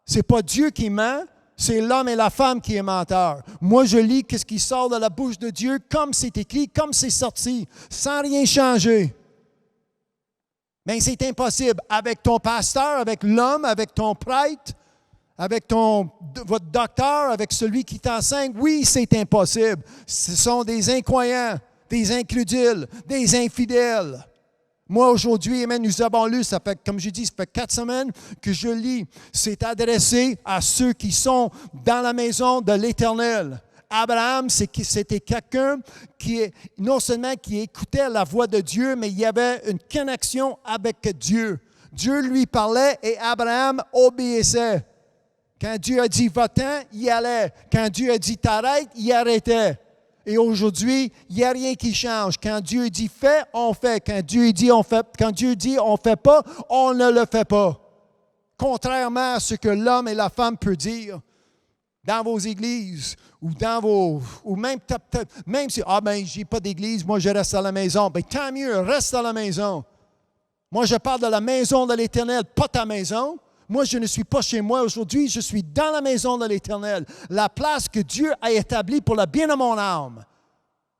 Ce n'est pas Dieu qui ment, c'est l'homme et la femme qui est menteur. Moi, je lis ce qui sort de la bouche de Dieu comme c'est écrit, comme c'est sorti, sans rien changer. Mais c'est impossible. Avec ton pasteur, avec l'homme, avec ton prêtre, avec votre docteur, avec celui qui t'enseigne, oui, c'est impossible. Ce sont des incroyants, des incrédules, des infidèles. Moi, aujourd'hui, amen, nous avons lu, ça fait, comme je dis, ça fait 4 semaines que je lis. C'est adressé à ceux qui sont dans la maison de l'Éternel. Abraham, c'était quelqu'un qui, non seulement qui écoutait la voix de Dieu, mais il y avait une connexion avec Dieu. Dieu lui parlait et Abraham obéissait. Quand Dieu a dit va-t'en, il allait. Quand Dieu a dit t'arrêtes, il arrêtait. Et aujourd'hui, il n'y a rien qui change. Quand Dieu dit fais, on fait. Quand Dieu dit on fait, quand Dieu dit on fait pas, on ne le fait pas. Contrairement à ce que l'homme et la femme peuvent dire dans vos églises ou dans vos ou même si j'ai pas d'église, moi je reste à la maison. Ben tant mieux, reste à la maison. Moi je parle de la maison de l'Éternel, pas ta maison. Moi, je ne suis pas chez moi aujourd'hui, je suis dans la maison de l'Éternel, la place que Dieu a établie pour le bien de mon âme.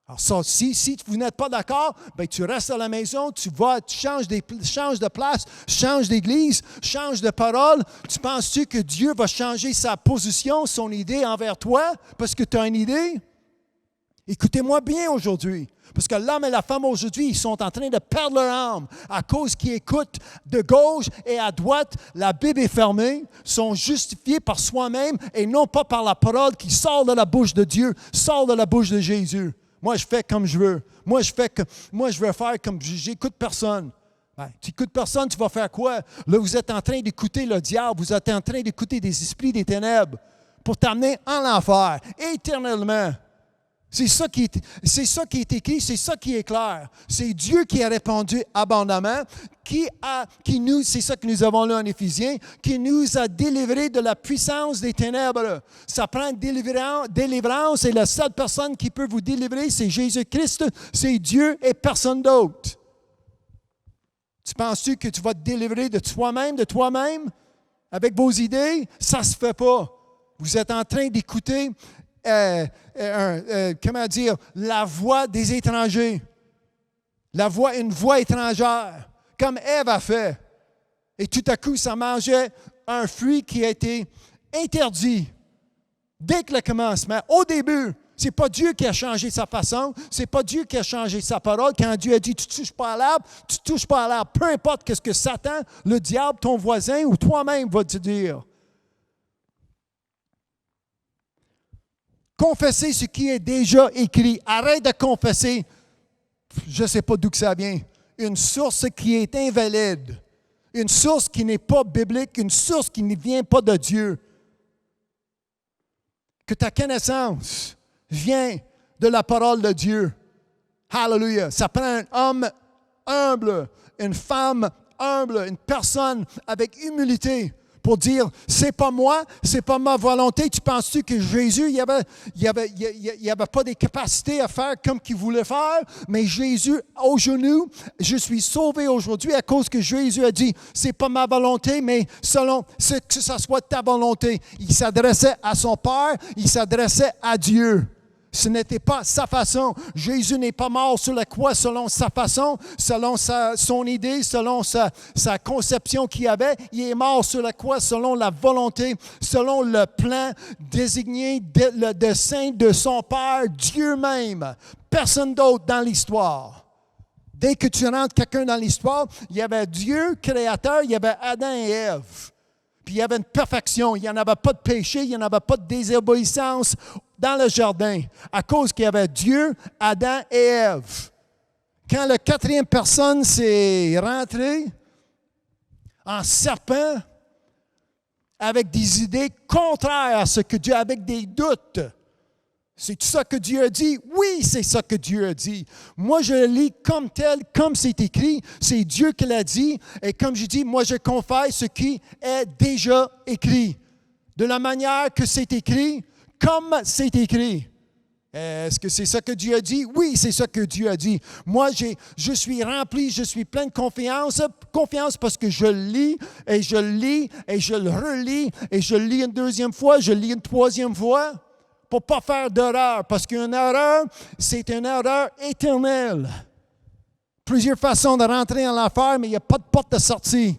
Alors ça, si vous n'êtes pas d'accord, ben tu restes à la maison, tu changes de place, changes d'église, changes de parole. Tu penses-tu que Dieu va changer sa position, son idée envers toi parce que tu as une idée? Écoutez-moi bien aujourd'hui. Parce que l'homme et la femme aujourd'hui, ils sont en train de perdre leur âme à cause qu'ils écoutent de gauche et à droite, la Bible est fermée, sont justifiés par soi-même et non pas par la parole qui sort de la bouche de Dieu, sort de la bouche de Jésus. Moi, je fais comme je veux. Moi, je veux faire comme j'écoute personne. Ben, tu n'écoutes personne, tu vas faire quoi? Là, vous êtes en train d'écouter le diable, vous êtes en train d'écouter des esprits des ténèbres pour t'amener en enfer éternellement. C'est ça qui est écrit, c'est ça qui est clair. C'est Dieu qui a répondu abondamment, c'est ça que nous avons lu en Éphésiens, qui nous a délivrés de la puissance des ténèbres. Ça prend délivrance et la seule personne qui peut vous délivrer, c'est Jésus-Christ, c'est Dieu et personne d'autre. Tu penses-tu que tu vas te délivrer de toi-même, avec vos idées? Ça ne se fait pas. Vous êtes en train d'écouter la voix des étrangers. Une voix étrangère, comme Ève a fait. Et tout à coup, ça mangeait un fruit qui a été interdit. Dès que le commencement, au début, c'est pas Dieu qui a changé sa façon, c'est pas Dieu qui a changé sa parole. Quand Dieu a dit, tu ne touches pas à l'arbre, tu ne touches pas à l'arbre. Peu importe ce que Satan, le diable, ton voisin ou toi-même va te dire. Confessez ce qui est déjà écrit. Arrête de confesser, je ne sais pas d'où que ça vient, une source qui est invalide, une source qui n'est pas biblique, une source qui ne vient pas de Dieu. Que ta connaissance vient de la parole de Dieu. Hallelujah. Ça prend un homme humble, une femme humble, une personne avec humilité pour dire, c'est pas moi, c'est pas ma volonté. Tu penses-tu que Jésus, il avait pas des capacités à faire comme qu'il voulait faire? Mais Jésus, au genou, je suis sauvé aujourd'hui à cause que Jésus a dit, c'est pas ma volonté, mais selon que ça soit ta volonté. Il s'adressait à son Père, il s'adressait à Dieu. Ce n'était pas sa façon. Jésus n'est pas mort sur la croix selon sa façon, selon son idée, selon sa conception qu'il avait. Il est mort sur la croix selon la volonté, selon le plan désigné, le dessein de son Père, Dieu même. Personne d'autre dans l'histoire. Dès que tu rentres quelqu'un dans l'histoire, il y avait Dieu, créateur, il y avait Adam et Ève. Puis il y avait une perfection, il n'y en avait pas de péché, il n'y en avait pas de désobéissance dans le jardin, à cause qu'il y avait Dieu, Adam et Ève. Quand la quatrième personne s'est rentrée en serpent, avec des idées contraires à ce que Dieu, avec des doutes, c'est ça que Dieu a dit? Oui, c'est ça que Dieu a dit. Moi, je le lis comme tel, comme c'est écrit. C'est Dieu qui l'a dit. Et comme je dis, moi, je confesse ce qui est déjà écrit. De la manière que c'est écrit, comme c'est écrit. Est-ce que c'est ça que Dieu a dit? Oui, c'est ça que Dieu a dit. Moi, je suis rempli, je suis plein de confiance. Confiance parce que je lis, et je lis, et je le relis, et je lis une deuxième fois, je lis une troisième fois. Pour ne pas faire d'erreur, parce qu'une erreur, c'est une erreur éternelle. Plusieurs façons de rentrer en enfer, mais il n'y a pas de porte de sortie.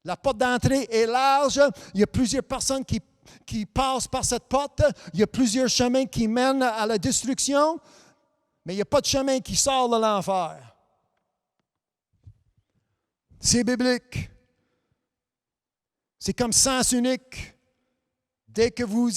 La porte d'entrée est large, il y a plusieurs personnes qui passent par cette porte, il y a plusieurs chemins qui mènent à la destruction, mais il n'y a pas de chemin qui sort de l'enfer. C'est biblique. C'est comme sens unique. Dès que vous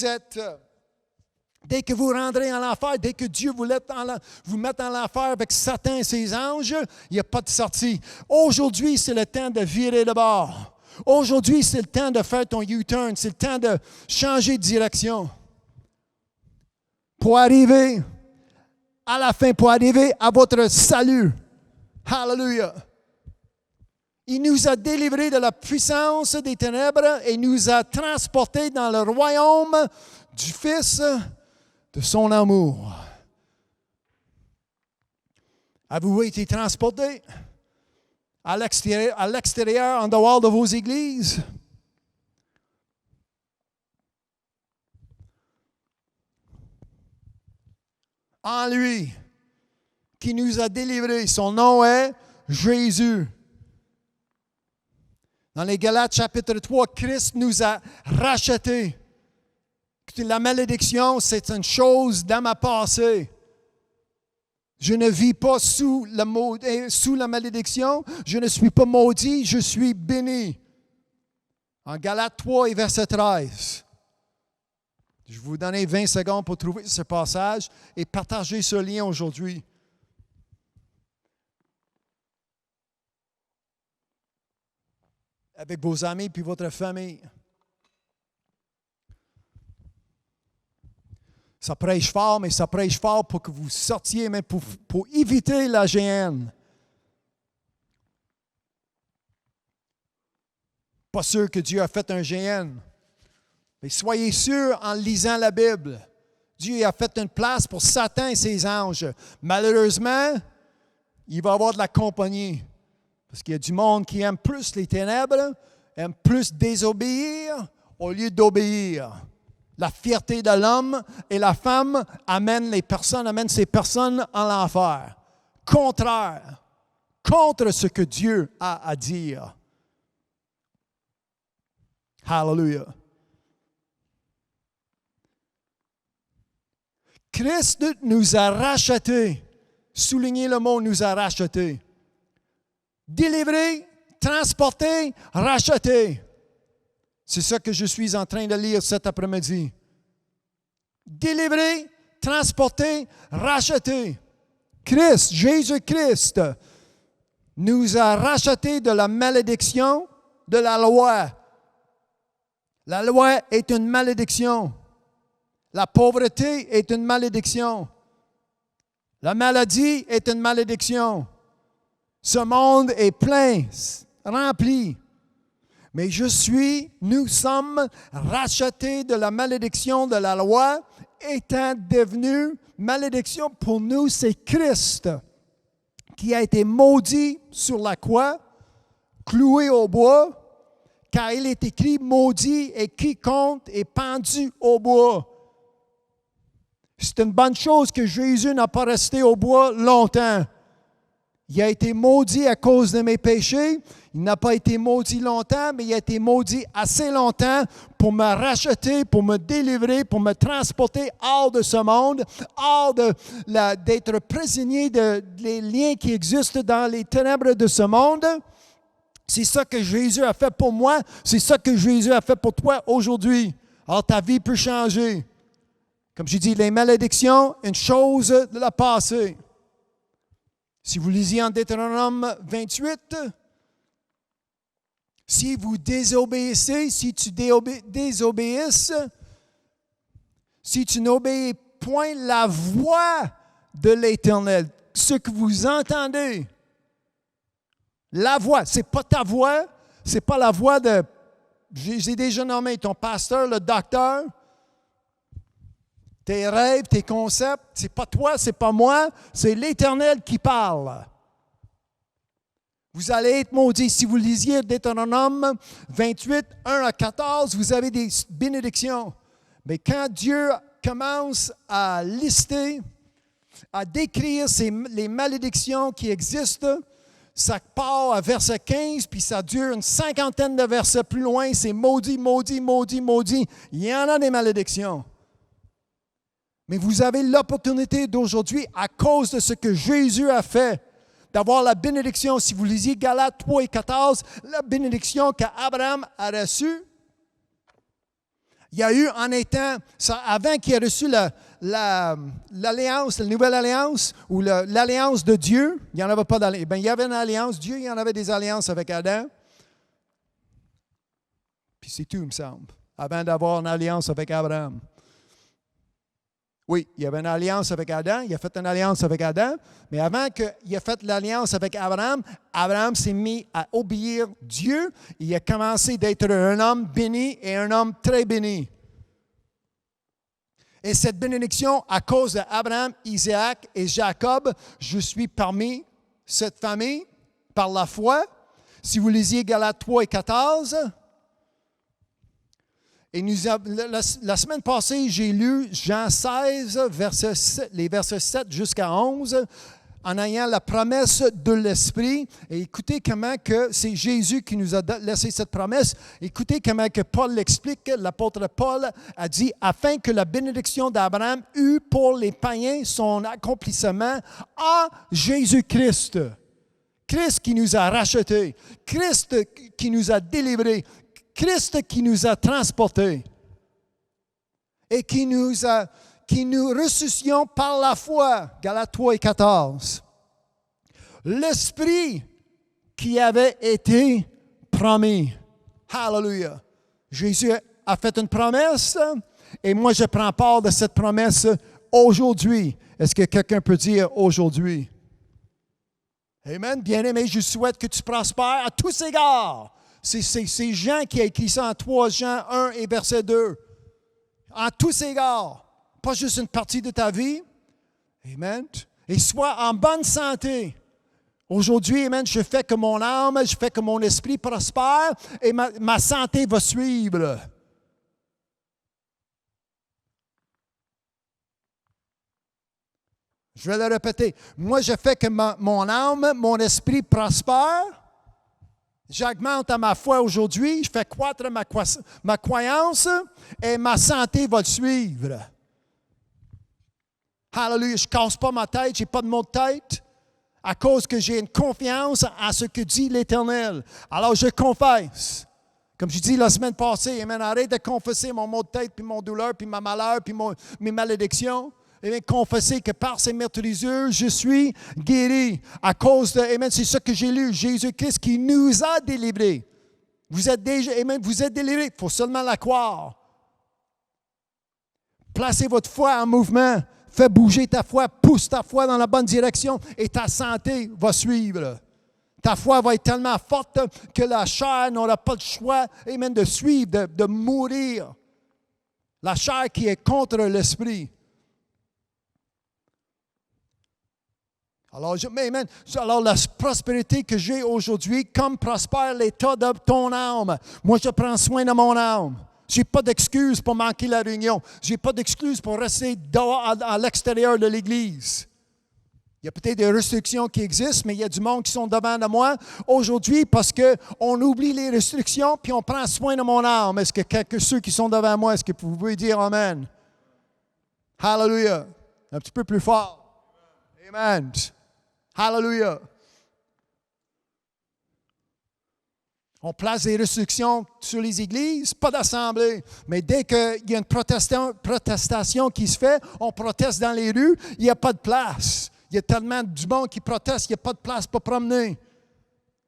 rentrez en l'enfer, dès que Dieu vous met en l'enfer avec Satan et ses anges, il n'y a pas de sortie. Aujourd'hui, c'est le temps de virer de bord. Aujourd'hui, c'est le temps de faire ton U-turn. C'est le temps de changer de direction. Pour arriver à la fin, pour arriver à votre salut. Hallelujah. Il nous a délivrés de la puissance des ténèbres et nous a transportés dans le royaume du Fils de son amour. Avez-vous été transporté à l'extérieur, en dehors de vos églises? En lui, qui nous a délivrés. Son nom est Jésus. Dans les Galates chapitre 3, Christ nous a rachetés. La malédiction, c'est une chose dans ma passée. Je ne vis pas sous la malédiction. Je ne suis pas maudit, je suis béni. En Galates 3 et verset 13. Je vais vous donner 20 secondes pour trouver ce passage et partager ce lien aujourd'hui. Avec vos amis puis votre famille. Ça prêche fort, mais ça prêche fort pour que vous sortiez, mais pour éviter la GN. Pas sûr que Dieu a fait un GN. Mais soyez sûrs en lisant la Bible. Dieu a fait une place pour Satan et ses anges. Malheureusement, il va y avoir de la compagnie. Parce qu'il y a du monde qui aime plus les ténèbres, aime plus désobéir au lieu d'obéir. La fierté de l'homme et la femme amènent ces personnes en l'enfer. Contraire, contre ce que Dieu a à dire. Hallelujah. Christ nous a rachetés. Soulignez le mot, nous a rachetés. Délivrés, transportés, rachetés. C'est ça que je suis en train de lire cet après-midi. Délivré, transporté, racheté. Christ, Jésus-Christ, nous a rachetés de la malédiction de la loi. La loi est une malédiction. La pauvreté est une malédiction. La maladie est une malédiction. Ce monde est plein, rempli. Mais nous sommes rachetés de la malédiction de la loi, étant devenu malédiction pour nous, c'est Christ qui a été maudit sur la croix, cloué au bois, car il est écrit, maudit est quiconque est pendu au bois. C'est une bonne chose que Jésus n'a pas resté au bois longtemps. Il a été maudit à cause de mes péchés. Il n'a pas été maudit longtemps, mais il a été maudit assez longtemps pour me racheter, pour me délivrer, pour me transporter hors de ce monde, hors d'être prisonnier des liens qui existent dans les ténèbres de ce monde. C'est ça que Jésus a fait pour moi. C'est ça que Jésus a fait pour toi aujourd'hui. Alors, ta vie peut changer. Comme je dis, les malédictions, une chose de la passée. Si vous lisez en Deutéronome 28, si vous désobéissez, si tu désobéisses, si tu n'obéis point la voix de l'Éternel, ce que vous entendez, la voix, ce n'est pas ta voix, ce n'est pas la voix de, j'ai déjà nommé ton pasteur, le docteur, tes rêves, tes concepts, ce n'est pas toi, ce n'est pas moi, c'est l'Éternel qui parle. Vous allez être maudits. Si vous lisiez Deutéronome 28, 1 à 14, vous avez des bénédictions. Mais quand Dieu commence à lister, à décrire les malédictions qui existent, ça part à verset 15, puis ça dure une cinquantaine de versets plus loin. C'est maudit, maudit, maudit, maudit. Il y en a des malédictions. Mais vous avez l'opportunité d'aujourd'hui, à cause de ce que Jésus a fait, d'avoir la bénédiction. Si vous lisez Galates 3 et 14, la bénédiction qu'Abraham a reçue, il y a eu en étant, avant qu'il ait reçu l'alliance, la nouvelle alliance, ou l'alliance de Dieu, il n'y en avait pas d'alliance. Il y avait une alliance, Dieu, il y en avait des alliances avec Adam. Puis c'est tout, il me semble, avant d'avoir une alliance avec Abraham. Oui, il y avait une alliance avec Adam, il a fait une alliance avec Adam, mais avant qu'il ait fait l'alliance avec Abraham, Abraham s'est mis à obéir Dieu. Il a commencé d'être un homme béni et un homme très béni. Et cette bénédiction, à cause d'Abraham, Isaac et Jacob, je suis parmi cette famille par la foi. Si vous lisiez Galates 3 et 14, et la semaine passée, j'ai lu Jean 16, les versets 7 jusqu'à 11, en ayant la promesse de l'Esprit. Et écoutez comment que c'est Jésus qui nous a laissé cette promesse. Écoutez comment que Paul l'explique. L'apôtre Paul a dit, afin que la bénédiction d'Abraham eût pour les païens son accomplissement en Jésus-Christ. Christ qui nous a rachetés. Christ qui nous a délivrés. Christ qui nous a transportés et qui nous ressuscitions par la foi, Galates 3 et 14. L'Esprit qui avait été promis. Hallelujah. Jésus a fait une promesse et moi je prends part de cette promesse aujourd'hui. Est-ce que quelqu'un peut dire aujourd'hui? Amen. Bien-aimé, je souhaite que tu prospères à tous égards. C'est Jean qui a écrit ça en 3 Jean 1 et verset 2. En tous égards. Pas juste une partie de ta vie. Amen. Et sois en bonne santé. Aujourd'hui, amen, je fais que mon âme, je fais que mon esprit prospère et ma santé va suivre. Je vais le répéter. Moi, je fais que mon âme, mon esprit prospère. J'augmente à ma foi aujourd'hui, je fais croître ma croyance et ma santé va le suivre. Hallelujah, je ne casse pas ma tête, je n'ai pas de maux de tête à cause que j'ai une confiance en ce que dit l'Éternel. Alors je confesse. Comme je dis la semaine passée, amen, arrête de confesser mon maux de tête, puis mon douleur, puis ma malheur, puis mes malédictions. Amen, confesser que par ses meurtrissures, je suis guéri. À cause de, amen, c'est ça que j'ai lu, Jésus-Christ qui nous a délivrés. Vous êtes déjà, amen, vous êtes délivrés. Il faut seulement la croire. Placez votre foi en mouvement. Fais bouger ta foi, pousse ta foi dans la bonne direction et ta santé va suivre. Ta foi va être tellement forte que la chair n'aura pas le choix, amen, de suivre, de mourir. La chair qui est contre l'esprit. Alors, la prospérité que j'ai aujourd'hui, comme prospère l'état de ton âme. Moi, je prends soin de mon âme. Je n'ai pas d'excuse pour manquer la réunion. Je n'ai pas d'excuse pour rester dehors, à l'extérieur de l'Église. Il y a peut-être des restrictions qui existent, mais il y a du monde qui sont devant de moi aujourd'hui parce qu'on oublie les restrictions puis on prend soin de mon âme. Est-ce que ceux qui sont devant moi, est-ce que vous pouvez dire Amen? Hallelujah. Un petit peu plus fort. Amen. Hallelujah. On place des restrictions sur les églises, pas d'assemblée. Mais dès qu'il y a une protestation qui se fait, on proteste dans les rues, il n'y a pas de place. Il y a tellement du monde qui proteste, il n'y a pas de place pour promener.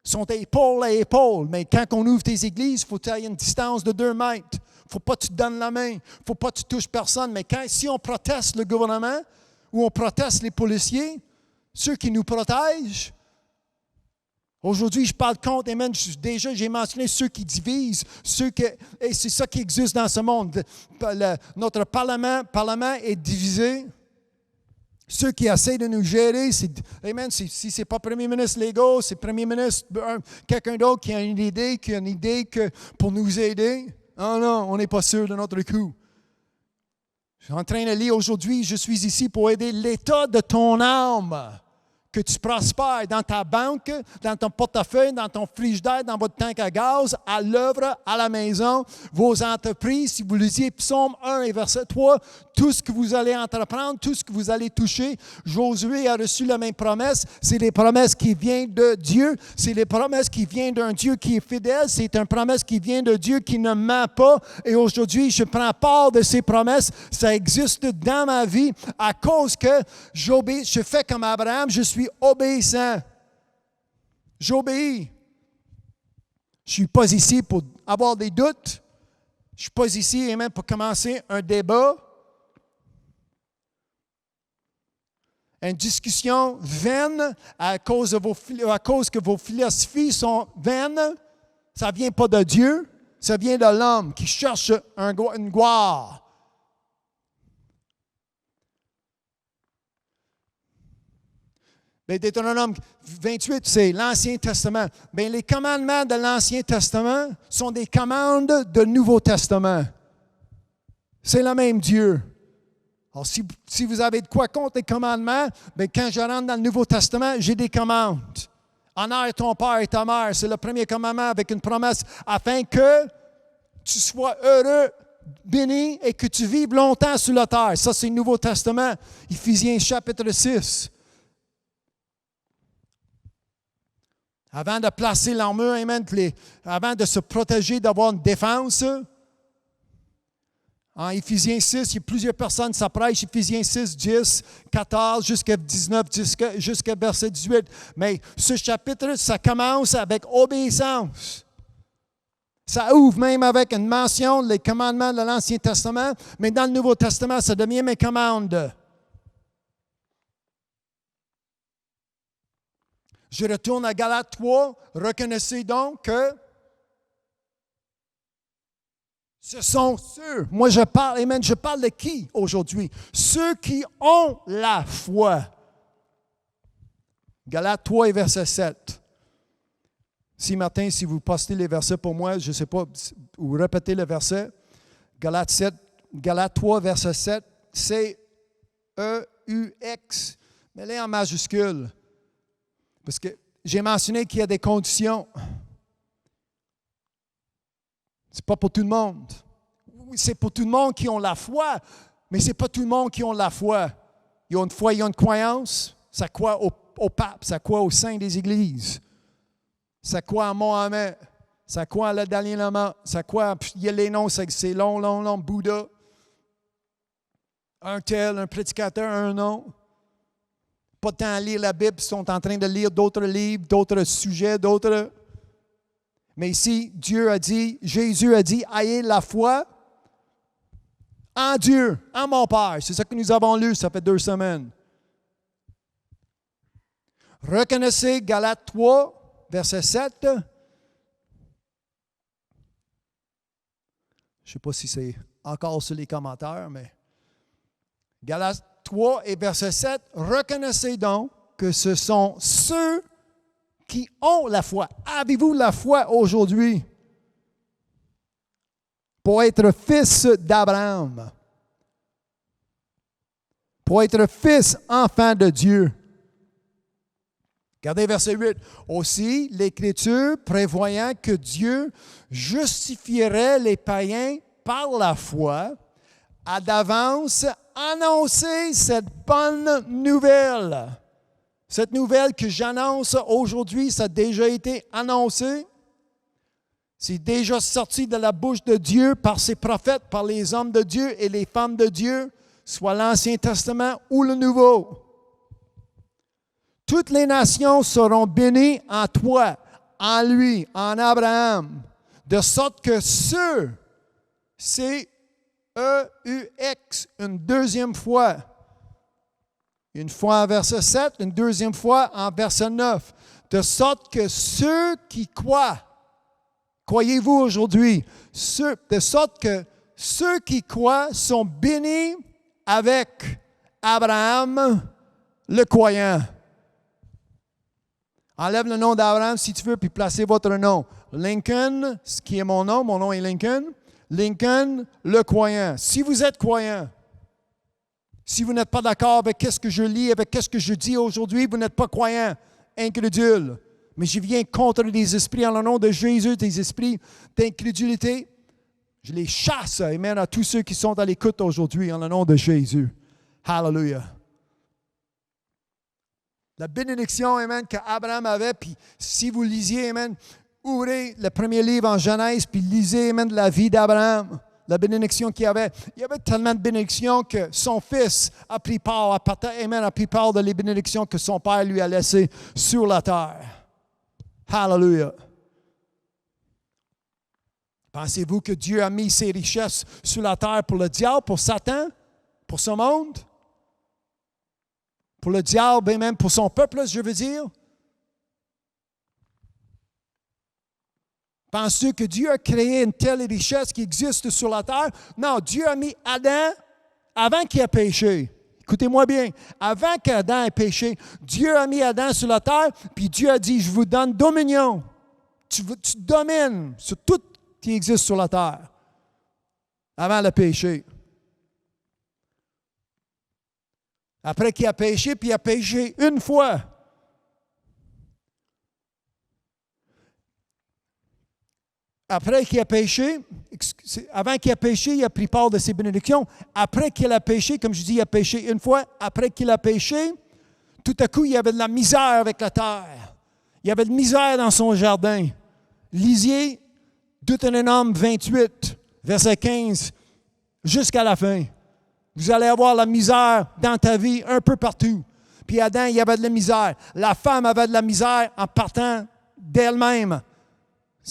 Ils sont épaule à épaule. Mais quand on ouvre tes églises, il faut que tu aies une distance de 2 mètres. Il ne faut pas que tu te donnes la main. Il ne faut pas que tu touches personne. Mais si on proteste le gouvernement ou on proteste les policiers, ceux qui nous protègent, aujourd'hui, je parle contre, amen, déjà j'ai mentionné ceux qui divisent, et c'est ça qui existe dans ce monde. Notre parlement est divisé. Ceux qui essaient de nous gérer, amen, si ce n'est pas premier ministre Legault, c'est premier ministre, quelqu'un d'autre qui a une idée pour nous aider. Oh non, on n'est pas sûr de notre coup. Je suis en train de lire aujourd'hui, je suis ici pour aider l'état de ton âme. Que tu prospères dans ta banque, dans ton portefeuille, dans ton frigidaire, dans votre tank à gaz, à l'œuvre, à la maison, vos entreprises. Si vous lisez Psaume 1 et verset 3, tout ce que vous allez entreprendre, tout ce que vous allez toucher, Josué a reçu la même promesse. C'est les promesses qui viennent de Dieu. C'est les promesses qui viennent d'un Dieu qui est fidèle. C'est une promesse qui vient de Dieu qui ne ment pas. Et aujourd'hui, je prends part de ces promesses. Ça existe dans ma vie à cause que j'obéis. Je fais comme Abraham, je suis obéissant. J'obéis. Je ne suis pas ici pour avoir des doutes. Je ne suis pas ici même pour commencer un débat. Une discussion vaine à cause que vos philosophies sont vaines. Ça ne vient pas de Dieu. Ça vient de l'homme qui cherche une gloire. Bien, Deutéronome 28, c'est l'Ancien Testament. Bien, les commandements de l'Ancien Testament sont des commandes du Nouveau Testament. C'est le même Dieu. Alors, si vous avez de quoi contre les commandements, bien, quand je rentre dans le Nouveau Testament, j'ai des commandes. Honore ton père et ta mère, c'est le premier commandement avec une promesse afin que tu sois heureux, béni et que tu vives longtemps sur la terre. Ça, c'est le Nouveau Testament. Éphésiens chapitre 6. Avant de placer l'armure, amen, avant de se protéger, d'avoir une défense, en Éphésiens 6, il y a plusieurs personnes qui s'apprêchent, Éphésiens 6, 10, 14, jusqu'à 19, jusqu'à verset 18. Mais ce chapitre, ça commence avec obéissance. Ça ouvre même avec une mention des commandements de l'Ancien Testament, mais dans le Nouveau Testament, ça devient mes commandes. Je retourne à Galates 3. Reconnaissez donc que ce sont ceux, moi je parle, amen, je parle de qui aujourd'hui? Ceux qui ont la foi. Galates 3 et verset 7. Si Martin, si vous postez les versets pour moi, je ne sais pas, ou répétez le verset. Galates 3, verset 7. C-E-U-X. Mets-les en majuscule. Parce que j'ai mentionné qu'il y a des conditions. Ce n'est pas pour tout le monde. Oui, c'est pour tout le monde qui ont la foi, mais ce n'est pas tout le monde qui ont la foi. Ils ont une foi, ils ont une croyance. Ça croit au pape, ça croit au saint des églises. Ça croit à Mohamed. Ça croit à le Dalai Lama. Ça croit, il y a les noms, c'est long, Bouddha. Un tel, un prédicateur, un nom. Pas de temps à lire la Bible, ils sont en train de lire d'autres livres, d'autres sujets, d'autres. Mais ici, Jésus a dit, ayez la foi en Dieu, en mon Père. C'est ça que nous avons lu, ça fait 2 semaines. Reconnaissez Galates 3, verset 7. Je ne sais pas si c'est encore sur les commentaires, mais Galates 3 et verset 7. Reconnaissez donc que ce sont ceux qui ont la foi. Avez-vous la foi aujourd'hui pour être fils d'Abraham? Pour être fils, enfant de Dieu. Regardez verset 8. Aussi, l'Écriture, prévoyant que Dieu justifierait les païens par la foi, a d'avance annoncé cette bonne nouvelle. Cette nouvelle que j'annonce aujourd'hui, ça a déjà été annoncé. C'est déjà sorti de la bouche de Dieu par ses prophètes, par les hommes de Dieu et les femmes de Dieu, soit l'Ancien Testament ou le Nouveau. Toutes les nations seront bénies en toi, en lui, en Abraham, de sorte que ceux, C-E-U-X, une deuxième fois, une fois en verset 7, une deuxième fois en verset 9, de sorte que ceux qui croient, croyez-vous aujourd'hui, de sorte que ceux qui croient sont bénis avec Abraham, le croyant. Enlève le nom d'Abraham si tu veux, puis placez votre nom. Lincoln, ce qui est mon nom est Lincoln. Lincoln, le croyant. Si vous êtes croyant, si vous n'êtes pas d'accord avec ce que je lis, avec ce que je dis aujourd'hui, vous n'êtes pas croyant, incrédule. Mais je viens contre les esprits en le nom de Jésus, des esprits d'incrédulité. Je les chasse, amen, à tous ceux qui sont à l'écoute aujourd'hui en le nom de Jésus. Hallelujah. La bénédiction, amen, qu'Abraham avait, puis si vous lisiez, amen, ouvrez le premier livre en Genèse, puis lisez, amen, la vie d'Abraham, la bénédiction qu'il avait. Il y avait tellement de bénédictions que son fils a pris part, a pris part de les bénédictions que son père lui a laissées sur la terre. Hallelujah. Pensez-vous que Dieu a mis ses richesses sur la terre pour le diable, pour Satan, pour ce monde? Pour le diable et même pour son peuple, je veux dire? Penses-tu que Dieu a créé une telle richesse qui existe sur la terre? Non, Dieu a mis Adam avant qu'il ait péché. Écoutez-moi bien. Avant qu'Adam ait péché, Dieu a mis Adam sur la terre, puis Dieu a dit, je vous donne dominion. Tu domines sur tout qui existe sur la terre. Avant le péché. Après qu'il a péché, puis il a péché une fois. Après qu'il a péché, avant qu'il a péché, il a pris part de ses bénédictions. Après qu'il a péché, comme je dis, il a péché une fois. Après qu'il a péché, tout à coup, il y avait de la misère avec la terre. Il y avait de la misère dans son jardin. Lisiez Deutéronome 28, verset 15, jusqu'à la fin. Vous allez avoir la misère dans ta vie un peu partout. Puis Adam, il y avait de la misère. La femme avait de la misère en partant d'elle-même,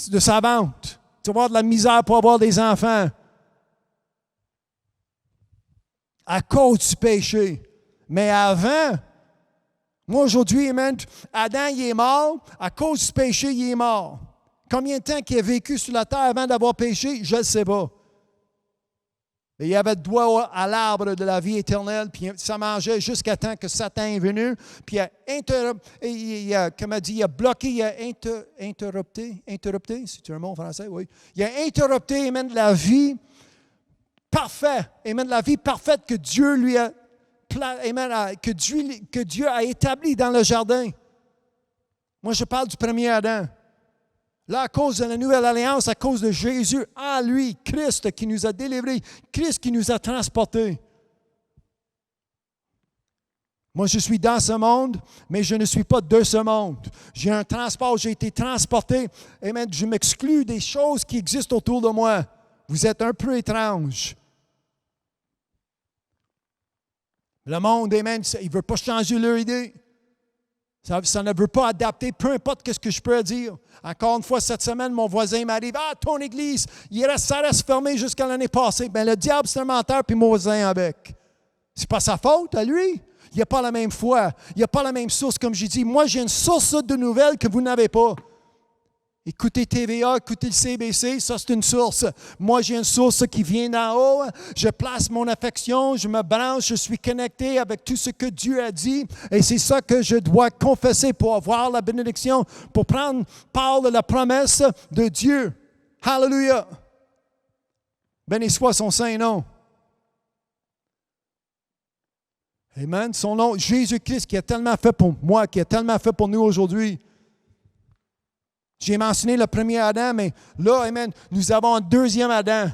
de sa vente. Tu vas avoir de la misère pour avoir des enfants. À cause du péché. Mais avant, moi aujourd'hui, amen, Adam, il est mort. À cause du péché, il est mort. Combien de temps qu'il a vécu sur la terre avant d'avoir péché? Je ne sais pas. Et il avait droit à l'arbre de la vie éternelle, puis ça mangeait jusqu'à temps que Satan est venu, puis il a bloqué, il a interrupté, c'est un mot en français, oui. Il a interrupté, amen, la vie parfaite, amen, la vie parfaite que Dieu lui a, amen, que Dieu a établie dans le jardin. Moi, je parle du premier Adam. Là, à cause de la nouvelle alliance, à cause de Jésus, en lui, Christ qui nous a délivrés, Christ qui nous a transportés. Moi, je suis dans ce monde, mais je ne suis pas de ce monde. J'ai un transport, j'ai été transporté. Amen. Je m'exclus des choses qui existent autour de moi. Vous êtes un peu étrange. Le monde, amen, il ne veut pas changer leur idée. Ça ne veut pas adapter, peu importe ce que je peux dire. Encore une fois, cette semaine, mon voisin m'arrive. Ah, ton église, ça reste fermé jusqu'à l'année passée. Bien, le diable, c'est un menteur, puis mon voisin avec. C'est pas sa faute à lui. Il n'a pas la même foi. Il n'a pas la même source, comme j'ai dit. Moi, j'ai une source de nouvelles que vous n'avez pas. Écoutez TVA, écoutez le CBC, ça c'est une source. Moi, j'ai une source qui vient d'en haut. Je place mon affection, je me branche, je suis connecté avec tout ce que Dieu a dit. Et c'est ça que je dois confesser pour avoir la bénédiction, pour prendre part de la promesse de Dieu. Hallelujah! Béni soit son saint nom. Amen. Son nom, Jésus-Christ, qui a tellement fait pour moi, qui a tellement fait pour nous aujourd'hui. J'ai mentionné le premier Adam, mais là, amen, nous avons un deuxième Adam.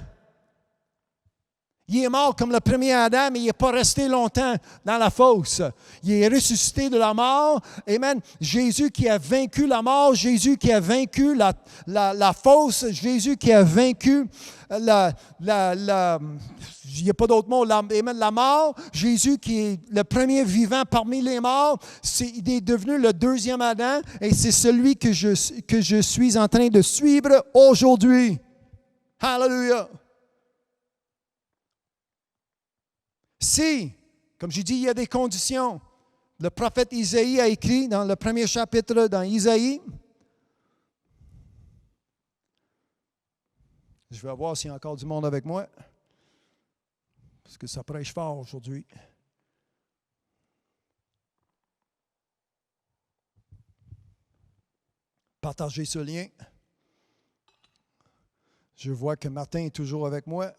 Il est mort comme le premier Adam, mais il n'est pas resté longtemps dans la fosse. Il est ressuscité de la mort. Amen. Jésus qui a vaincu la mort, Jésus qui a vaincu la fosse, Jésus qui a vaincu il n'y a pas d'autre mot, la mort. Jésus qui est le premier vivant parmi les morts, il est devenu le deuxième Adam et c'est celui que je suis en train de suivre aujourd'hui. Hallelujah! Si, comme j'ai dit, il y a des conditions. Le prophète Isaïe a écrit dans le premier chapitre dans Isaïe. Je vais voir s'il y a encore du monde avec moi. Parce que ça prêche fort aujourd'hui. Partagez ce lien. Je vois que Martin est toujours avec moi.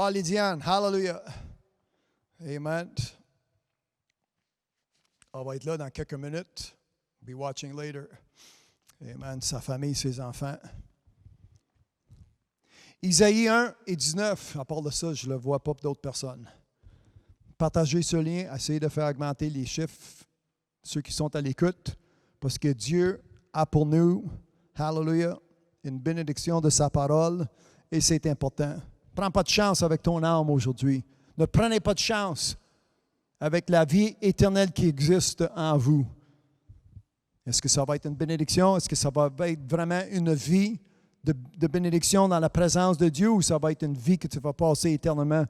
Ah, Lydiane, hallelujah. Amen. On va être là dans quelques minutes. Be watching later. Amen. Sa famille, ses enfants. Isaïe 1 et 19. À part de ça, je ne le vois pas pour d'autres personnes. Partagez ce lien. Essayez de faire augmenter les chiffres, ceux qui sont à l'écoute, parce que Dieu a pour nous, hallelujah, une bénédiction de sa parole et c'est important. Prends pas de chance avec ton âme aujourd'hui. Ne prenez pas de chance avec la vie éternelle qui existe en vous. Est-ce que ça va être une bénédiction? Est-ce que ça va être vraiment une vie de bénédiction dans la présence de Dieu ou ça va être une vie que tu vas passer éternellement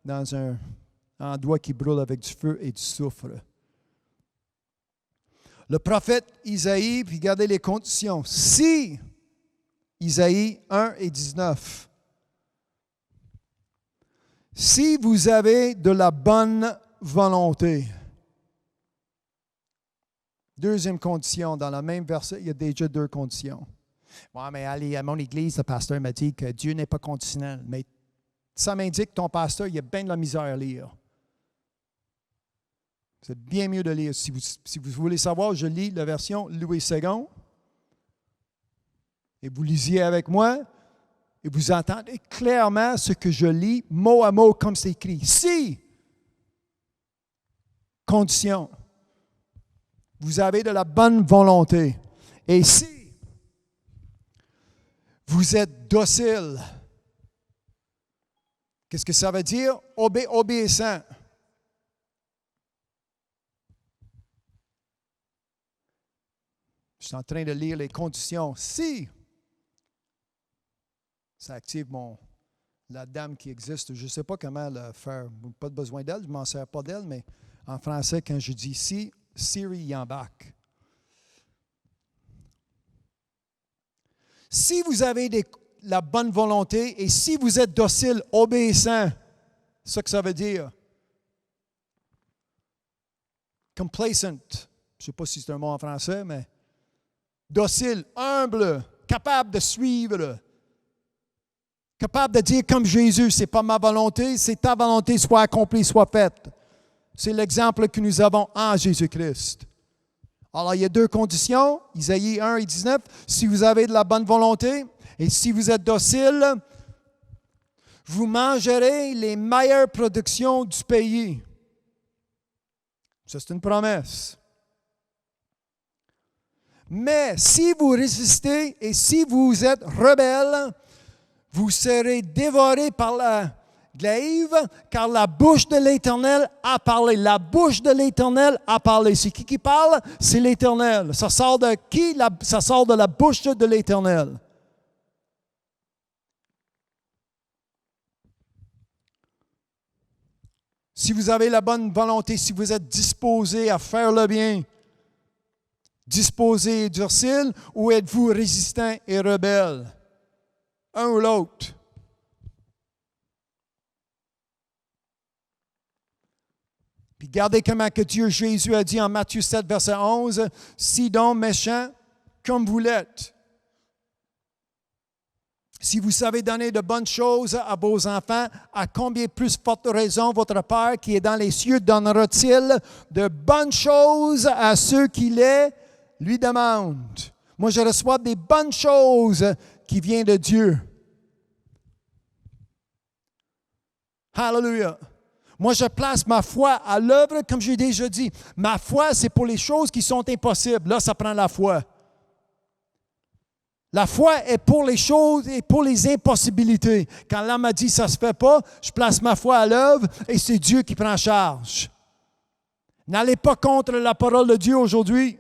dans un endroit qui brûle avec du feu et du soufre? Le prophète Isaïe, puis regardez les conditions. Si, Isaïe 1 et 19, si vous avez de la bonne volonté. Deuxième condition, dans la même verset, il y a déjà deux conditions. Oui, mais allez, à mon église, le pasteur m'a dit que Dieu n'est pas conditionnel. Mais ça m'indique que ton pasteur, il a bien de la misère à lire. C'est bien mieux de lire. Si vous voulez savoir, je lis la version Louis II. Et vous lisiez avec moi. Et vous entendez clairement ce que je lis, mot à mot, comme c'est écrit. Si, condition, vous avez de la bonne volonté. Et si, vous êtes docile. Qu'est-ce que ça veut dire? Obéissant. Je suis en train de lire les conditions. Si, ça active la dame qui existe. Je ne sais pas comment le faire. Pas de besoin d'elle, je ne m'en sers pas d'elle, mais en français, quand je dis si, Siri y embarque. Si vous avez la bonne volonté et si vous êtes docile, obéissant, c'est ça que ça veut dire. Complacent, je ne sais pas si c'est un mot en français, mais docile, humble, capable de suivre. Capable de dire comme Jésus, ce n'est pas ma volonté, c'est ta volonté, soit accomplie, soit faite. C'est l'exemple que nous avons en Jésus-Christ. Alors, il y a deux conditions, Isaïe 1 et 19. Si vous avez de la bonne volonté et si vous êtes docile, vous mangerez les meilleures productions du pays. Ça, c'est une promesse. Mais si vous résistez et si vous êtes rebelle, vous serez dévorés par la glaive, car la bouche de l'Éternel a parlé. La bouche de l'Éternel a parlé. C'est qui parle? C'est l'Éternel. Ça sort de qui? Ça sort de la bouche de l'Éternel. Si vous avez la bonne volonté, si vous êtes disposé à faire le bien, disposé et docile, ou êtes-vous résistant et rebelle? Un ou l'autre. Puis regardez comment que Dieu Jésus a dit en Matthieu 7, verset 11, « Si donc méchants, comme vous l'êtes. Si vous savez donner de bonnes choses à vos enfants, à combien plus forte raison votre Père qui est dans les cieux donnera-t-il de bonnes choses à ceux qui les lui demandent? » Moi, je reçois des bonnes choses qui viennent de Dieu. Hallelujah. Moi, je place ma foi à l'œuvre, comme j'ai déjà dit. Ma foi, c'est pour les choses qui sont impossibles. Là, ça prend la foi. La foi est pour les choses et pour les impossibilités. Quand l'homme m'a dit ça ne se fait pas, je place ma foi à l'œuvre et c'est Dieu qui prend charge. N'allez pas contre la parole de Dieu aujourd'hui.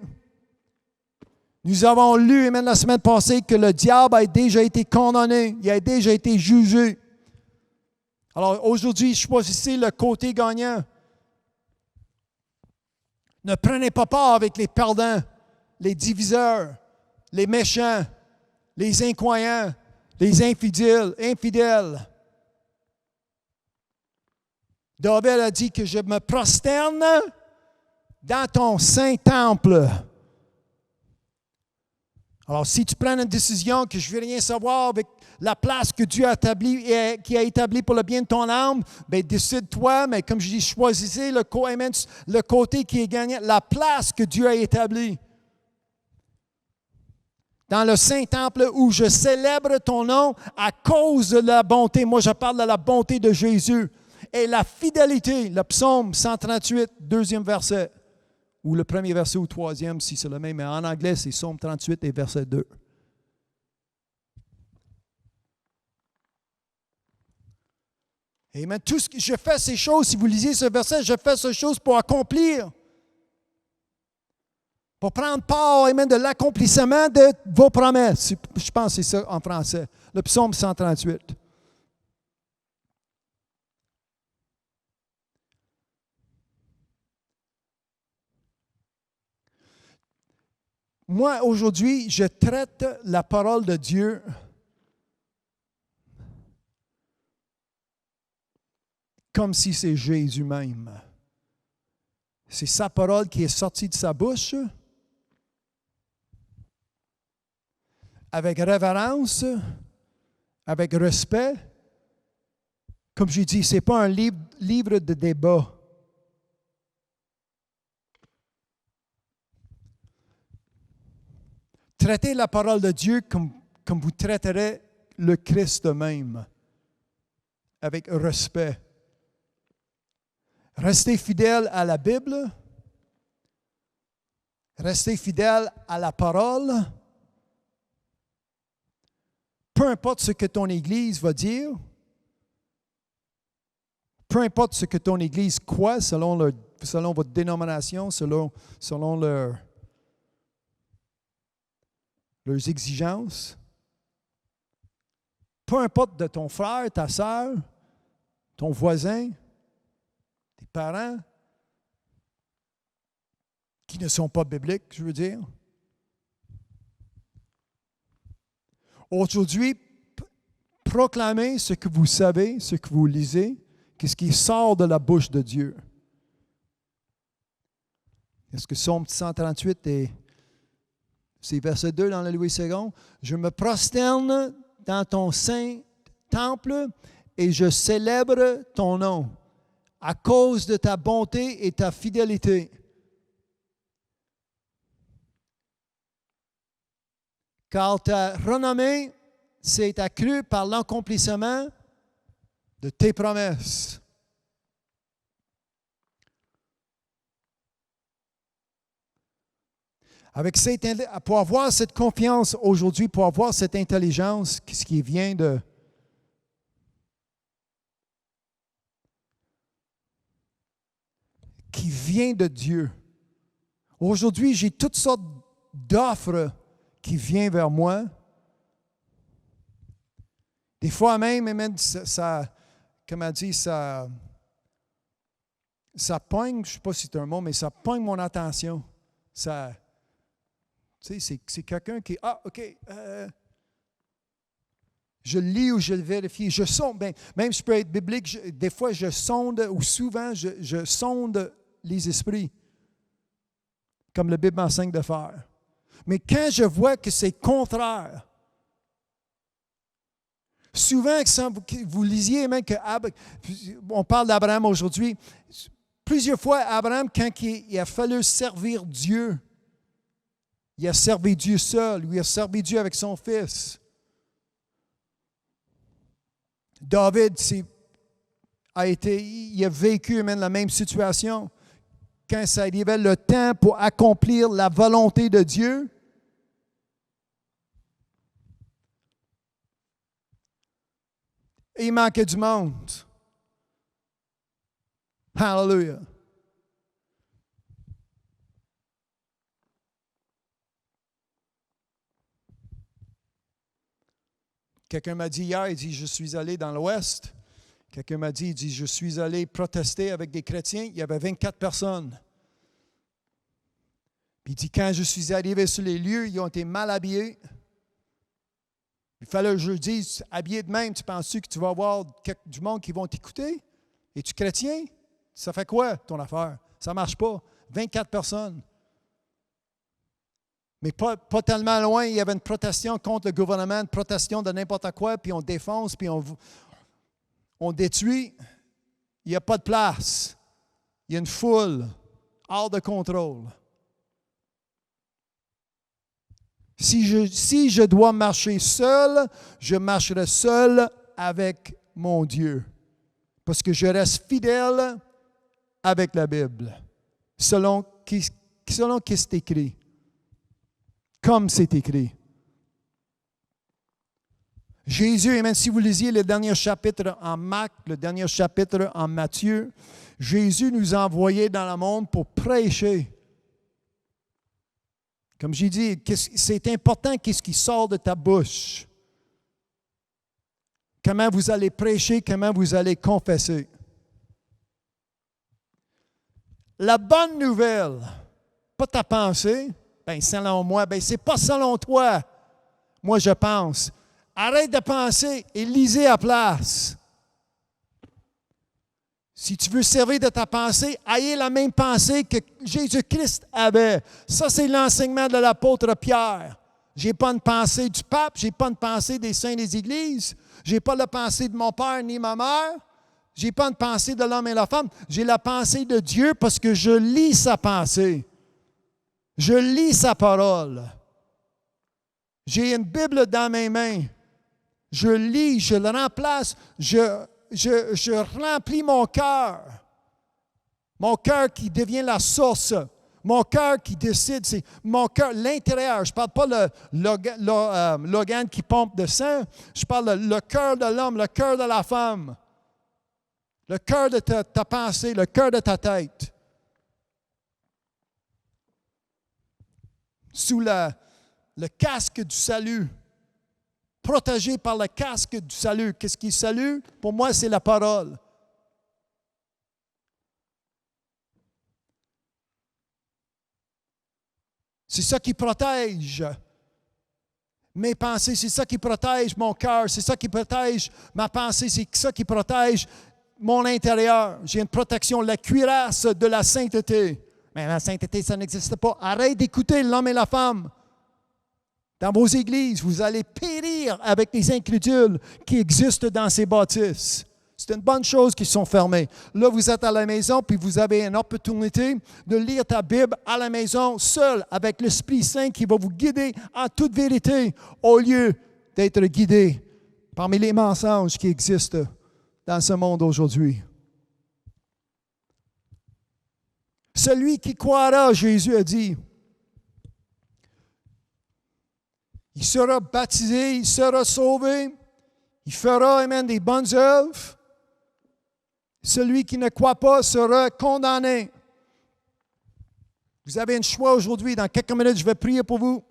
Nous avons lu, même la semaine passée, que le diable a déjà été condamné, il a déjà été jugé. Alors aujourd'hui, choisissez le côté gagnant. Ne prenez pas part avec les perdants, les diviseurs, les méchants, les incroyants, les infidèles. David a dit que je me prosterne dans ton saint temple. Alors, si tu prends une décision que je ne veux rien savoir avec la place que Dieu a établie et qui a établie pour le bien de ton âme, bien, décide-toi, mais comme je dis, choisissez le côté qui est gagnant, la place que Dieu a établie. Dans le Saint-Temple où je célèbre ton nom à cause de la bonté. Moi, je parle de la bonté de Jésus. Et la fidélité, le psaume 138, deuxième verset. Ou le premier verset ou troisième, si c'est le même. Mais en anglais, c'est psaume 38 et verset 2. Amen. Tout ce que je fais ces choses, si vous lisez ce verset, je fais ces choses pour accomplir. Pour prendre part, amen, de l'accomplissement de vos promesses. Je pense que c'est ça en français. Le psaume 138. Moi, aujourd'hui, je traite la parole de Dieu comme si c'est Jésus même. C'est sa parole qui est sortie de sa bouche avec révérence, avec respect. Comme je dis, ce n'est pas un livre de débat. Traitez la parole de Dieu comme vous traiterez le Christ même, avec respect. Restez fidèle à la Bible. Restez fidèle à la parole. Peu importe ce que ton Église va dire, peu importe ce que ton Église croit selon votre dénomination, selon leurs exigences. Peu importe de ton frère, ta sœur, ton voisin, tes parents, qui ne sont pas bibliques, je veux dire. Aujourd'hui, proclamez ce que vous savez, ce que vous lisez, ce qui sort de la bouche de Dieu. Est-ce que Psaume 138 est... C'est verset 2 dans le Louis II. « Je me prosterne dans ton saint temple et je célèbre ton nom à cause de ta bonté et ta fidélité. » Car ta renommée s'est accrue par l'accomplissement de tes promesses. Pour avoir cette confiance aujourd'hui, pour avoir cette intelligence, ce qui vient de... qui vient de Dieu. Aujourd'hui, j'ai toutes sortes d'offres qui viennent vers moi. Des fois même, ça comment dire, ça pogne, je ne sais pas si c'est un mot, mais ça pogne mon attention. Tu sais, c'est quelqu'un qui, OK, je le lis ou je le vérifie. Je sonde, même je peux être biblique, des fois je sonde, ou souvent je sonde les esprits, comme la Bible m'enseigne de faire. Mais quand je vois que c'est contraire, souvent, vous lisiez même que on parle d'Abraham aujourd'hui, plusieurs fois, Abraham, quand il a fallu servir Dieu, il a servi Dieu seul, ou il a servi Dieu avec son fils. David il a vécu même la même situation. Quand ça arrivait le temps pour accomplir la volonté de Dieu, il manquait du monde. Hallelujah. Quelqu'un m'a dit hier, il dit, je suis allé dans l'Ouest. Quelqu'un m'a dit, je suis allé protester avec des chrétiens. Il y avait 24 personnes. Puis il dit, quand je suis arrivé sur les lieux, ils ont été mal habillés. Il fallait que je dise, habillé de même, tu penses-tu que tu vas avoir du monde qui vont t'écouter? Es-tu chrétien? Ça fait quoi, ton affaire? Ça ne marche pas. 24 personnes. Mais pas tellement loin, il y avait une protestation contre le gouvernement, une protestation de n'importe quoi, puis on défonce, puis on détruit. Il n'y a pas de place. Il y a une foule hors de contrôle. Si je dois marcher seul, je marcherai seul avec mon Dieu. Parce que je reste fidèle avec la Bible, selon ce qui est écrit. Comme c'est écrit. Jésus, et même si vous lisiez le dernier chapitre en Marc, le dernier chapitre en Matthieu, Jésus nous a envoyés dans le monde pour prêcher. Comme j'ai dit, c'est important qu'est-ce qui sort de ta bouche. Comment vous allez prêcher, comment vous allez confesser. La bonne nouvelle, pas ta pensée, selon moi, c'est pas selon toi. Moi, je pense. Arrête de penser et lisez à place. Si tu veux servir de ta pensée, ayez la même pensée que Jésus-Christ avait. Ça, c'est l'enseignement de l'apôtre Pierre. Je n'ai pas une pensée du pape, je n'ai pas une pensée des saints des églises, je n'ai pas la pensée de mon père ni ma mère, je n'ai pas une pensée de l'homme et la femme, j'ai la pensée de Dieu parce que je lis sa pensée. Je lis sa parole. J'ai une Bible dans mes mains. Je lis, je le remplace, je remplis mon cœur. Mon cœur qui devient la source. Mon cœur qui décide, c'est mon cœur, l'intérieur. Je ne parle pas l'organe qui pompe de sang. Je parle le cœur de l'homme, le cœur de la femme. Le cœur de ta pensée, le cœur de ta tête. Sous le casque du salut. Protégé par le casque du salut. Qu'est-ce qui est salut? Pour moi, c'est la parole. C'est ça qui protège mes pensées, c'est ça qui protège mon cœur, c'est ça qui protège ma pensée, c'est ça qui protège mon intérieur. J'ai une protection, la cuirasse de la sainteté. Mais la sainteté, ça n'existe pas. Arrête d'écouter l'homme et la femme. Dans vos églises, vous allez périr avec les incrédules qui existent dans ces bâtisses. C'est une bonne chose qu'ils sont fermés. Là, vous êtes à la maison, puis vous avez une opportunité de lire ta Bible à la maison, seul, avec l'Esprit Saint qui va vous guider en toute vérité, au lieu d'être guidé parmi les mensonges qui existent dans ce monde aujourd'hui. Celui qui croira, Jésus a dit, il sera baptisé, il sera sauvé, il fera, amen, des bonnes œuvres. Celui qui ne croit pas sera condamné. Vous avez un choix aujourd'hui. Dans quelques minutes, je vais prier pour vous.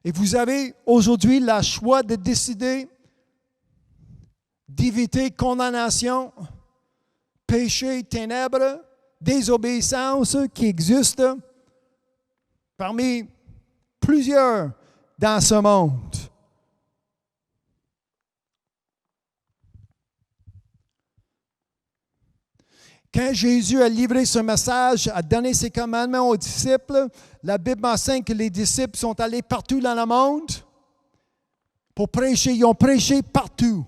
Et vous avez aujourd'hui le choix de décider d'éviter condamnation, péché, ténèbres, désobéissance qui existent parmi plusieurs dans ce monde. Quand Jésus a livré ce message, a donné ses commandements aux disciples, la Bible m'enseigne que les disciples sont allés partout dans le monde pour prêcher. Ils ont prêché partout.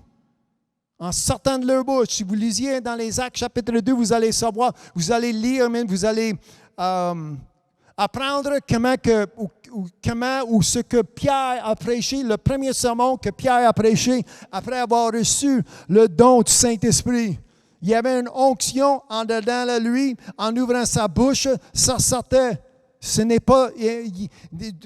En sortant de leur bouche, si vous lisiez dans les Actes chapitre 2, vous allez savoir, vous allez lire, vous allez apprendre comment ou ce que Pierre a prêché, le premier sermon que Pierre a prêché après avoir reçu le don du Saint-Esprit. Il y avait une onction en dedans de lui, en ouvrant sa bouche, ça sortait. Ce n'est pas.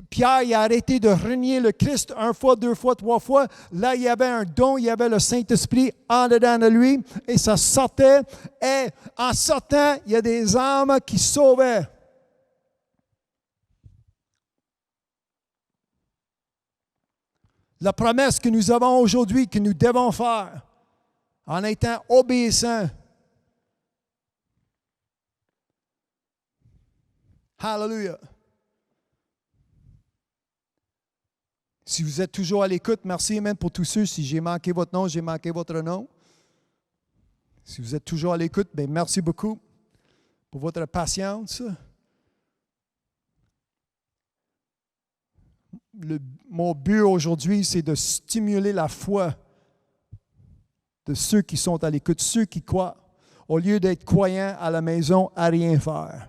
Pierre il a arrêté de renier le Christ 1 fois, 2 fois, 3 fois. Là, il y avait un don, il y avait le Saint-Esprit en dedans de lui et ça sortait. Et en sortant, il y a des âmes qui sauvaient. La promesse que nous avons aujourd'hui, que nous devons faire, en étant obéissants. Hallelujah. Si vous êtes toujours à l'écoute, merci Amen pour tous ceux. Si j'ai manqué votre nom, j'ai manqué votre nom. Si vous êtes toujours à l'écoute, bien, merci beaucoup pour votre patience. Mon but aujourd'hui, c'est de stimuler la foi de ceux qui sont à l'écoute, ceux qui croient, au lieu d'être croyants à la maison à rien faire.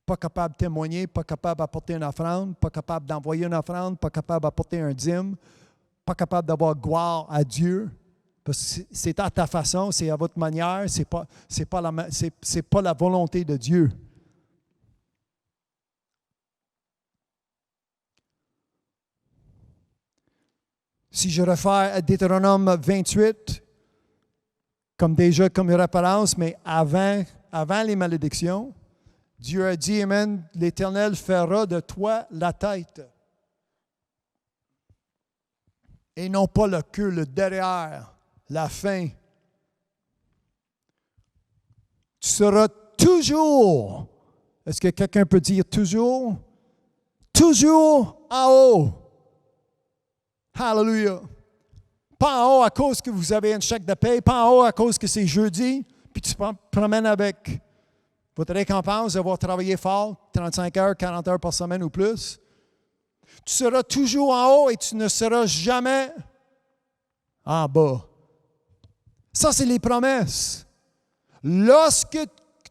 Pas capable de témoigner, pas capable d'apporter une offrande, pas capable d'envoyer une offrande, pas capable d'apporter un dîme, pas capable d'avoir gloire à Dieu. Parce que c'est à ta façon, c'est à votre manière, c'est pas la volonté de Dieu. Si je réfère à Deutéronome 28, comme référence, mais avant les malédictions, Dieu a dit, Amen, l'Éternel fera de toi la tête. Et non pas le queue, le derrière, la fin. Tu seras toujours, est-ce que quelqu'un peut dire toujours? Toujours en haut. Hallelujah. Pas en haut à cause que vous avez un chèque de paie, pas en haut à cause que c'est jeudi, puis tu te promènes avec votre récompense d'avoir travaillé fort, 35 heures, 40 heures par semaine ou plus. Tu seras toujours en haut et tu ne seras jamais en bas. Ça, c'est les promesses. Lorsque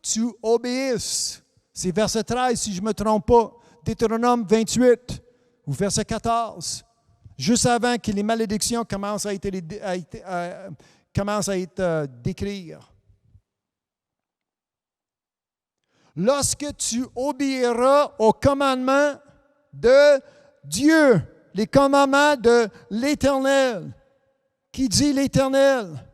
tu obéisses, c'est verset 13, si je ne me trompe pas, Deutéronome 28 ou verset 14. Juste avant que les malédictions commencent à être décrites. Lorsque tu obéiras aux commandements de Dieu, les commandements de l'Éternel, qui dit l'Éternel.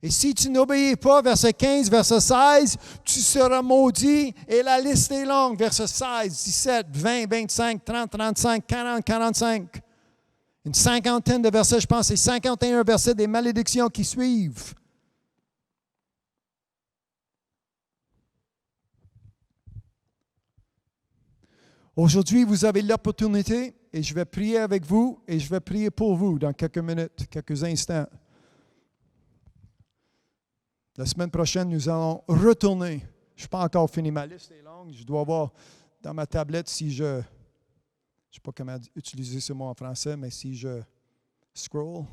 Et si tu n'obéis pas, verset 15, verset 16, tu seras maudit. Et la liste est longue, verset 16, 17, 20, 25, 30, 35, 40, 45. Une cinquantaine de versets, je pense, c'est 51 versets des malédictions qui suivent. Aujourd'hui, vous avez l'opportunité, et je vais prier avec vous, et je vais prier pour vous dans quelques minutes, quelques instants. La semaine prochaine, nous allons retourner. Je n'ai pas encore fini, ma liste est longue. Je dois voir dans ma tablette si je ne sais pas comment utiliser ce mot en français, mais si je scroll.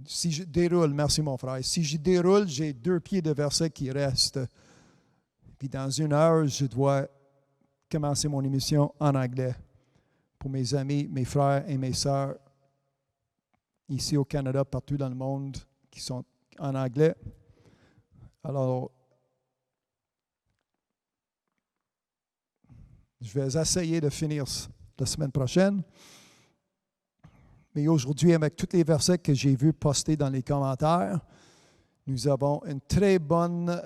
Si je déroule, merci mon frère. Si je déroule, j'ai 2 pieds de versets qui restent. Puis dans 1 heure, je dois commencer mon émission en anglais pour mes amis, mes frères et mes sœurs ici au Canada, partout dans le monde qui sont en anglais. Alors, je vais essayer de finir la semaine prochaine. Mais aujourd'hui, avec tous les versets que j'ai vus postés dans les commentaires, nous avons une très bonne,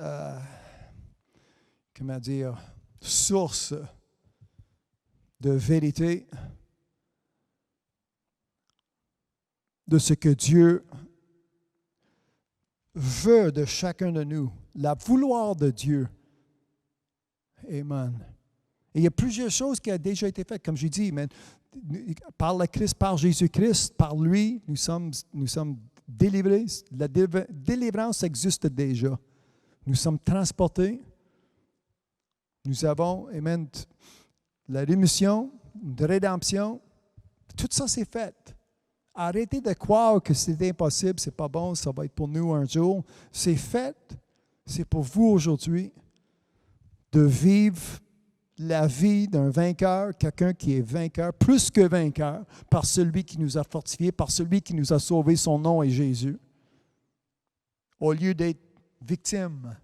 source de vérité de ce que Dieu veut de chacun de nous, la vouloir de Dieu. Amen. Et il y a plusieurs choses qui ont déjà été faites, comme j'ai dit, mais par le Christ, par Jésus-Christ, par lui, nous sommes délivrés. La délivrance existe déjà. Nous sommes transportés. Nous avons, amen, la rémission, de rédemption. Tout ça, c'est fait. Arrêtez de croire que c'est impossible, c'est pas bon, ça va être pour nous un jour. C'est fait. C'est pour vous aujourd'hui de vivre la vie d'un vainqueur, quelqu'un qui est vainqueur, plus que vainqueur, par celui qui nous a fortifiés, par celui qui nous a sauvés, son nom est Jésus, au lieu d'être victime.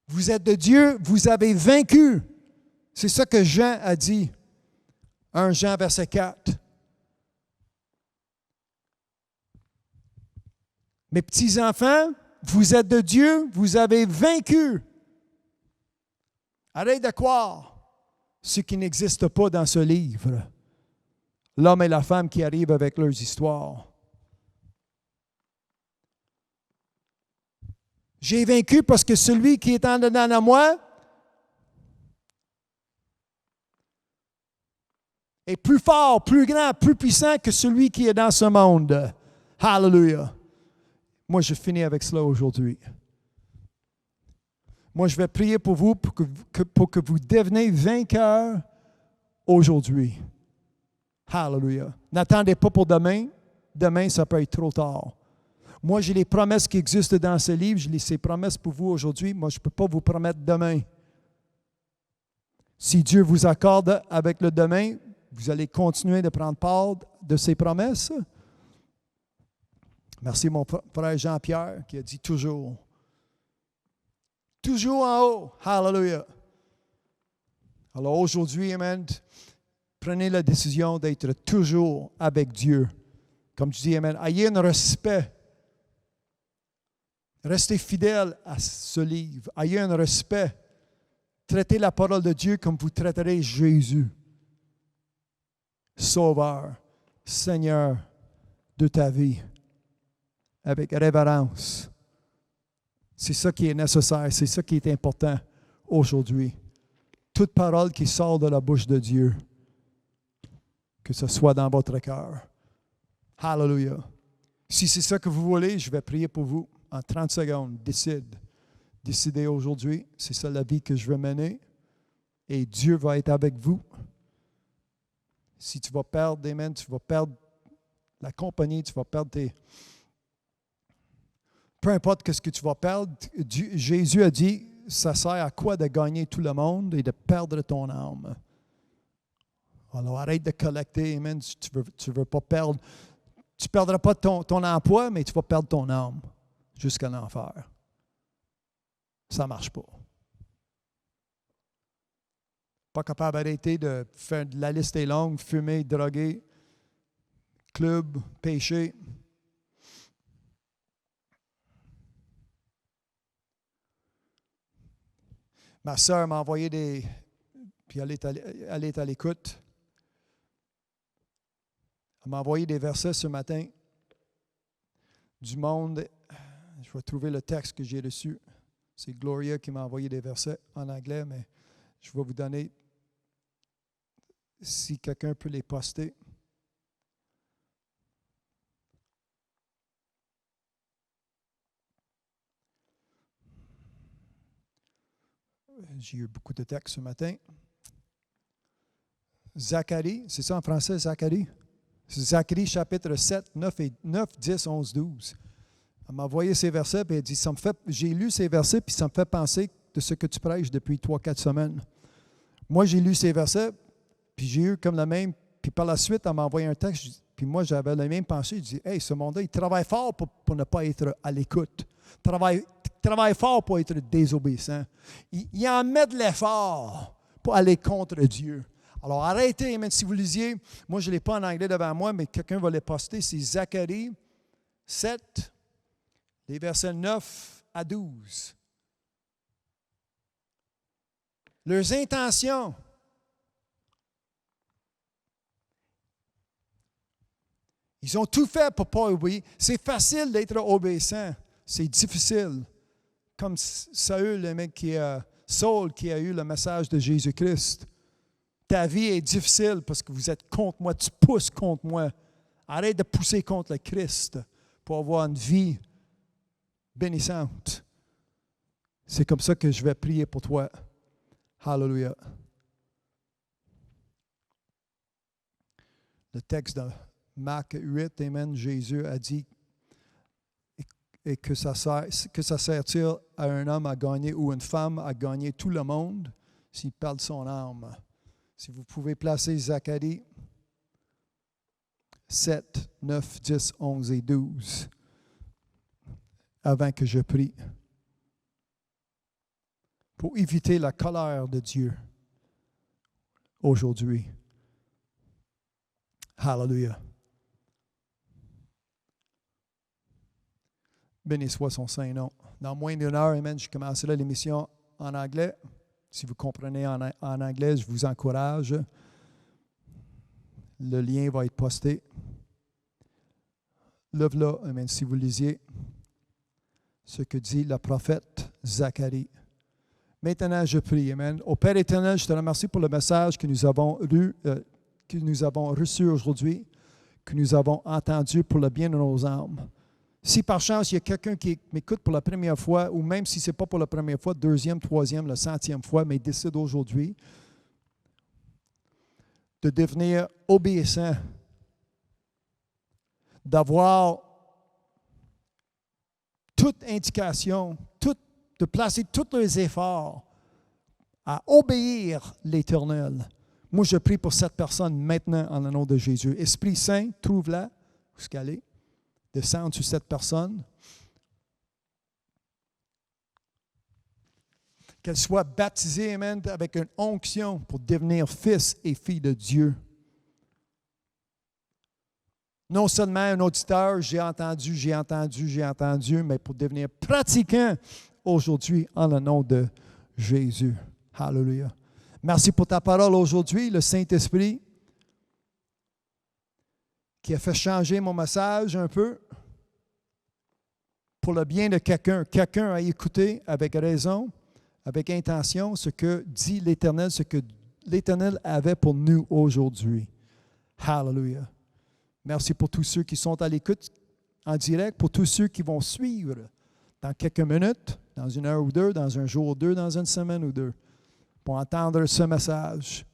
Vous êtes de Dieu, vous avez vaincu. C'est ça que Jean a dit. 1 Jean, verset 4. Mes petits-enfants, vous êtes de Dieu, vous avez vaincu. Arrête de croire ce qui n'existe pas dans ce livre. L'homme et la femme qui arrivent avec leurs histoires. J'ai vaincu parce que celui qui est en dedans de moi est plus fort, plus grand, plus puissant que celui qui est dans ce monde. Hallelujah. Moi, je finis avec cela aujourd'hui. Moi, je vais prier pour vous pour que vous deveniez vainqueurs aujourd'hui. Hallelujah. N'attendez pas pour demain. Demain, ça peut être trop tard. Moi, j'ai les promesses qui existent dans ce livre. J'ai ces promesses pour vous aujourd'hui. Moi, je ne peux pas vous promettre demain. Si Dieu vous accorde avec le demain, vous allez continuer de prendre part de ses promesses. Merci mon frère Jean-Pierre qui a dit toujours. Toujours en haut. Hallelujah. Alors aujourd'hui, amen, prenez la décision d'être toujours avec Dieu. Comme tu dis, amen, ayez un respect. Restez fidèle à ce livre. Ayez un respect. Traitez la parole de Dieu comme vous traiterez Jésus. Sauveur, Seigneur de ta vie. Avec révérence. C'est ça qui est nécessaire, c'est ça qui est important aujourd'hui. Toute parole qui sort de la bouche de Dieu, que ce soit dans votre cœur. Hallelujah. Si c'est ça que vous voulez, je vais prier pour vous en 30 secondes. Décidez aujourd'hui, c'est ça la vie que je veux mener et Dieu va être avec vous. Si tu vas perdre, amen, tu vas perdre la compagnie, tu vas perdre tes... Peu importe ce que tu vas perdre, Jésus a dit, ça sert à quoi de gagner tout le monde et de perdre ton âme? Alors arrête de collecter, amen. Tu veux pas perdre. Tu ne perdras pas ton emploi, mais tu vas perdre ton âme jusqu'à l'enfer. Ça ne marche pas. Pas capable d'arrêter de faire la liste est longue, fumer, droguer, club, péché. Ma sœur m'a envoyé des... Puis elle est à l'écoute. Elle m'a envoyé des versets ce matin du monde. Je vais trouver le texte que j'ai reçu. C'est Gloria qui m'a envoyé des versets en anglais, mais je vais vous donner, si quelqu'un peut les poster. J'ai eu beaucoup de textes ce matin. Zacharie, c'est ça en français, Zacharie? C'est Zacharie chapitre 7, 9, 10, 11, 12. Elle m'a envoyé ces versets, puis elle dit, j'ai lu ces versets, puis ça me fait penser de ce que tu prêches depuis 3-4 semaines. Moi, j'ai lu ces versets, puis j'ai eu comme la même, puis par la suite, elle m'a envoyé un texte, puis moi, j'avais la même pensée. Je dis, hey, ce monde-là, il travaille fort pour ne pas être à l'écoute. Travaille fort pour être désobéissant. Il en met de l'effort pour aller contre Dieu. Alors arrêtez, même si vous lisiez, moi je ne l'ai pas en anglais devant moi, mais quelqu'un va les poster, c'est Zacharie 7, les versets 9 à 12. Leurs intentions. Ils ont tout fait pour ne pas obéir. C'est facile d'être obéissant. C'est difficile. Comme Saül, le mec Saul qui a eu le message de Jésus-Christ. Ta vie est difficile parce que vous êtes contre moi, tu pousses contre moi. Arrête de pousser contre le Christ pour avoir une vie bénissante. C'est comme ça que je vais prier pour toi. Hallelujah. Le texte de Marc 8, Amen, Jésus a dit et que ça sert-il à un homme à gagner ou une femme à gagner tout le monde s'il perd son âme. Si vous pouvez placer Zacharie 7, 9, 10, 11 et 12 avant que je prie pour éviter la colère de Dieu aujourd'hui. Hallelujah. Béni soit son saint nom. Dans moins d'une heure, amen, je commencerai l'émission en anglais. Si vous comprenez en anglais, je vous encourage. Le lien va être posté. Lève-là, amen, si vous lisiez ce que dit le prophète Zacharie. Maintenant, je prie, amen. Au Père éternel, je te remercie pour le message que nous avons reçu aujourd'hui, que nous avons entendu pour le bien de nos âmes. Si par chance, il y a quelqu'un qui m'écoute pour la première fois, ou même si ce n'est pas pour la première fois, deuxième, troisième, la centième fois, mais décide aujourd'hui de devenir obéissant, d'avoir toute indication, de placer tous les efforts à obéir l'Éternel. Moi, je prie pour cette personne maintenant en le nom de Jésus. Esprit Saint, trouve-la, où est-ce qu'elle est? Descendre sur cette personne. Qu'elle soit baptisée, amen, avec une onction pour devenir fils et fille de Dieu. Non seulement un auditeur, j'ai entendu, mais pour devenir pratiquant aujourd'hui en le nom de Jésus. Hallelujah. Merci pour ta parole aujourd'hui, le Saint-Esprit, qui a fait changer mon message un peu pour le bien de quelqu'un. Quelqu'un a écouté avec raison, avec intention, ce que dit l'Éternel, ce que l'Éternel avait pour nous aujourd'hui. Hallelujah. Merci pour tous ceux qui sont à l'écoute en direct, pour tous ceux qui vont suivre dans quelques minutes, dans une heure ou deux, dans un jour ou deux, dans une semaine ou deux, pour entendre ce message.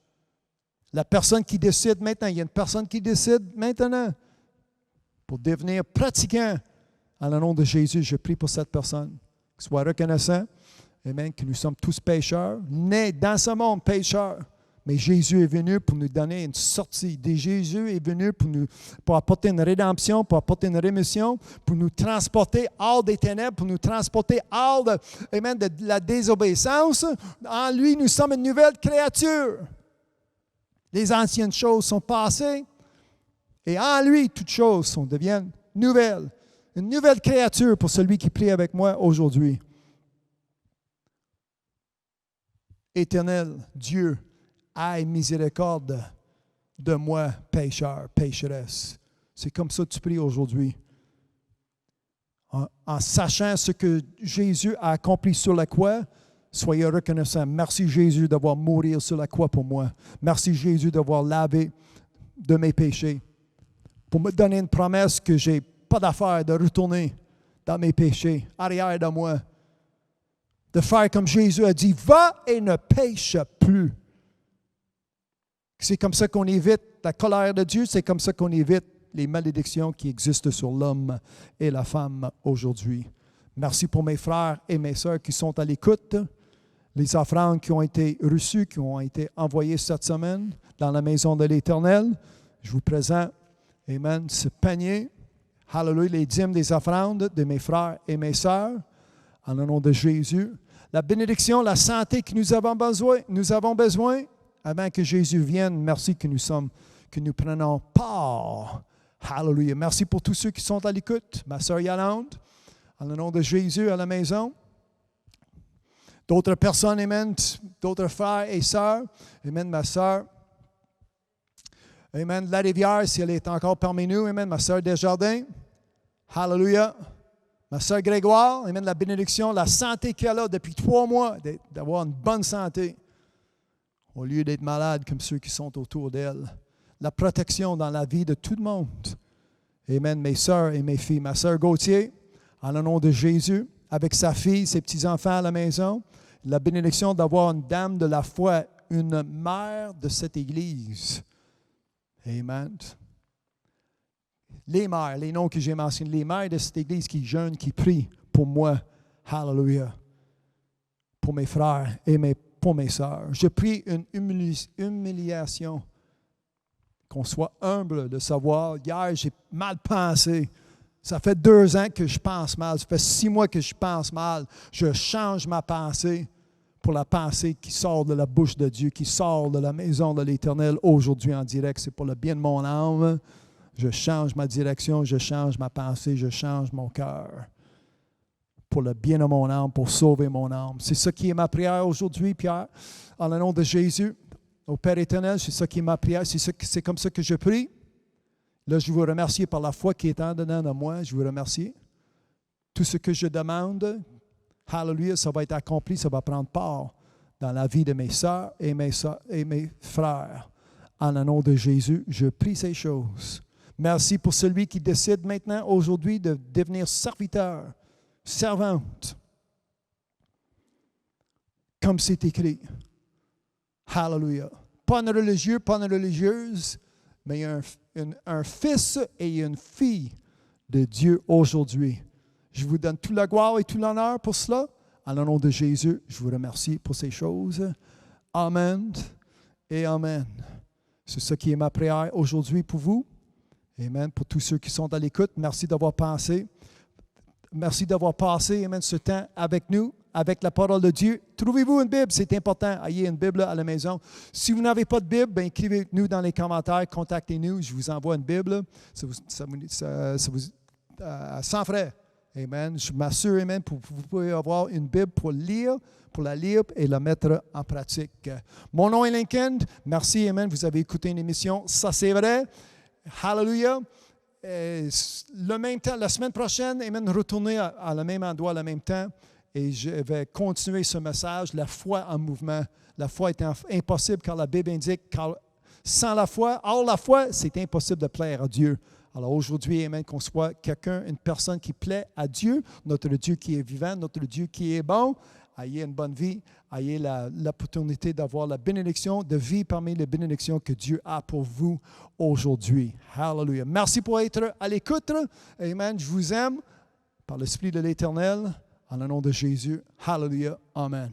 La personne qui décide maintenant, il y a une personne qui décide maintenant pour devenir pratiquant. En le nom de Jésus, je prie pour cette personne. Qu'il soit reconnaissant, amen, que nous sommes tous pécheurs, nés dans ce monde pécheurs. Mais Jésus est venu pour nous donner une sortie. Jésus est venu pour apporter une rédemption, pour apporter une rémission, pour nous transporter hors des ténèbres, pour nous transporter hors de la désobéissance. En lui, nous sommes une nouvelle créature. Les anciennes choses sont passées et en lui, toutes choses deviennent nouvelles. Une nouvelle créature pour celui qui prie avec moi aujourd'hui. Éternel Dieu, aie miséricorde de moi, pécheur, pécheresse. C'est comme ça que tu pries aujourd'hui. En sachant ce que Jésus a accompli sur la croix, soyez reconnaissants. Merci Jésus d'avoir mouru sur la croix pour moi. Merci Jésus d'avoir lavé de mes péchés. Pour me donner une promesse que je n'ai pas d'affaire de retourner dans mes péchés, arrière de moi. De faire comme Jésus a dit, va et ne pêche plus. C'est comme ça qu'on évite la colère de Dieu, c'est comme ça qu'on évite les malédictions qui existent sur l'homme et la femme aujourd'hui. Merci pour mes frères et mes sœurs qui sont à l'écoute, les offrandes qui ont été reçues, qui ont été envoyées cette semaine dans la maison de l'Éternel. Je vous présente, amen, ce panier, hallelujah, les dîmes des offrandes de mes frères et mes sœurs, en le nom de Jésus. La bénédiction, la santé que nous avons besoin, avant que Jésus vienne, merci que nous prenons part. Hallelujah. Merci pour tous ceux qui sont à l'écoute. Ma sœur Yolande, en le nom de Jésus à la maison. D'autres personnes, amen, d'autres frères et sœurs. Amen, ma sœur Amen. La rivière, si elle est encore parmi nous. Amen. Ma sœur Desjardins. Hallelujah. Ma sœur Grégoire. Amen. La bénédiction, la santé qu'elle a depuis 3 mois, d'avoir une bonne santé. Au lieu d'être malade comme ceux qui sont autour d'elle. La protection dans la vie de tout le monde. Amen. Mes sœurs et mes filles. Ma sœur Gauthier, en le nom de Jésus, avec sa fille, ses petits-enfants à la maison. La bénédiction d'avoir une dame de la foi, une mère de cette Église. Amen. Les mères, les noms que j'ai mentionnés, les mères de cette Église qui jeûnent, qui prient pour moi. Hallelujah. Pour mes frères et pour mes sœurs. Je prie une humiliation. Qu'on soit humble de savoir, hier j'ai mal pensé. Ça fait 2 ans que je pense mal. Ça fait 6 mois que je pense mal. Je change ma pensée pour la pensée qui sort de la bouche de Dieu, qui sort de la maison de l'Éternel aujourd'hui en direct. C'est pour le bien de mon âme. Je change ma direction, je change ma pensée, je change mon cœur. Pour le bien de mon âme, pour sauver mon âme. C'est ça qui est ma prière aujourd'hui, Pierre, en le nom de Jésus. Au Père éternel, c'est ça qui est ma prière. C'est comme ça que je prie. Là, je vous remercie par la foi qui est en dedans de moi. Je vous remercie. Tout ce que je demande, hallelujah, ça va être accompli, ça va prendre part dans la vie de mes sœurs et mes frères. En le nom de Jésus, je prie ces choses. Merci pour celui qui décide maintenant, aujourd'hui, de devenir serviteur, servante. Comme c'est écrit. Hallelujah. Pas un religieux, pas une religieuse, mais un fils et une fille de Dieu aujourd'hui. Je vous donne toute la gloire et tout l'honneur pour cela. En le nom de Jésus, je vous remercie pour ces choses. Amen et Amen. C'est ce qui est ma prière aujourd'hui pour vous. Amen. Pour tous ceux qui sont à l'écoute, merci d'avoir pensé. Merci d'avoir passé, amen, ce temps avec nous, avec la parole de Dieu. Trouvez-vous une Bible, c'est important. Ayez une Bible à la maison. Si vous n'avez pas de Bible, bien, écrivez-nous dans les commentaires, contactez-nous, je vous envoie une Bible. Sans frais. Amen. Je m'assure, amen, vous pouvez avoir une Bible pour la lire et la mettre en pratique. Mon nom est Lincoln. Merci, amen. Vous avez écouté une émission, ça c'est vrai. Hallelujah. Le même temps, la semaine prochaine, amen, retourner à le même endroit, le même temps, et je vais continuer ce message, la foi en mouvement. La foi est impossible car la Bible indique, car sans la foi, hors la foi, c'est impossible de plaire à Dieu. Alors aujourd'hui, amen, qu'on soit quelqu'un, une personne qui plaît à Dieu, notre Dieu qui est vivant, notre Dieu qui est bon. Ayez une bonne vie, ayez l'opportunité d'avoir la bénédiction, de vivre parmi les bénédictions que Dieu a pour vous aujourd'hui. Hallelujah. Merci pour être à l'écoute. Amen. Je vous aime par l'Esprit de l'Éternel. En le nom de Jésus. Hallelujah. Amen.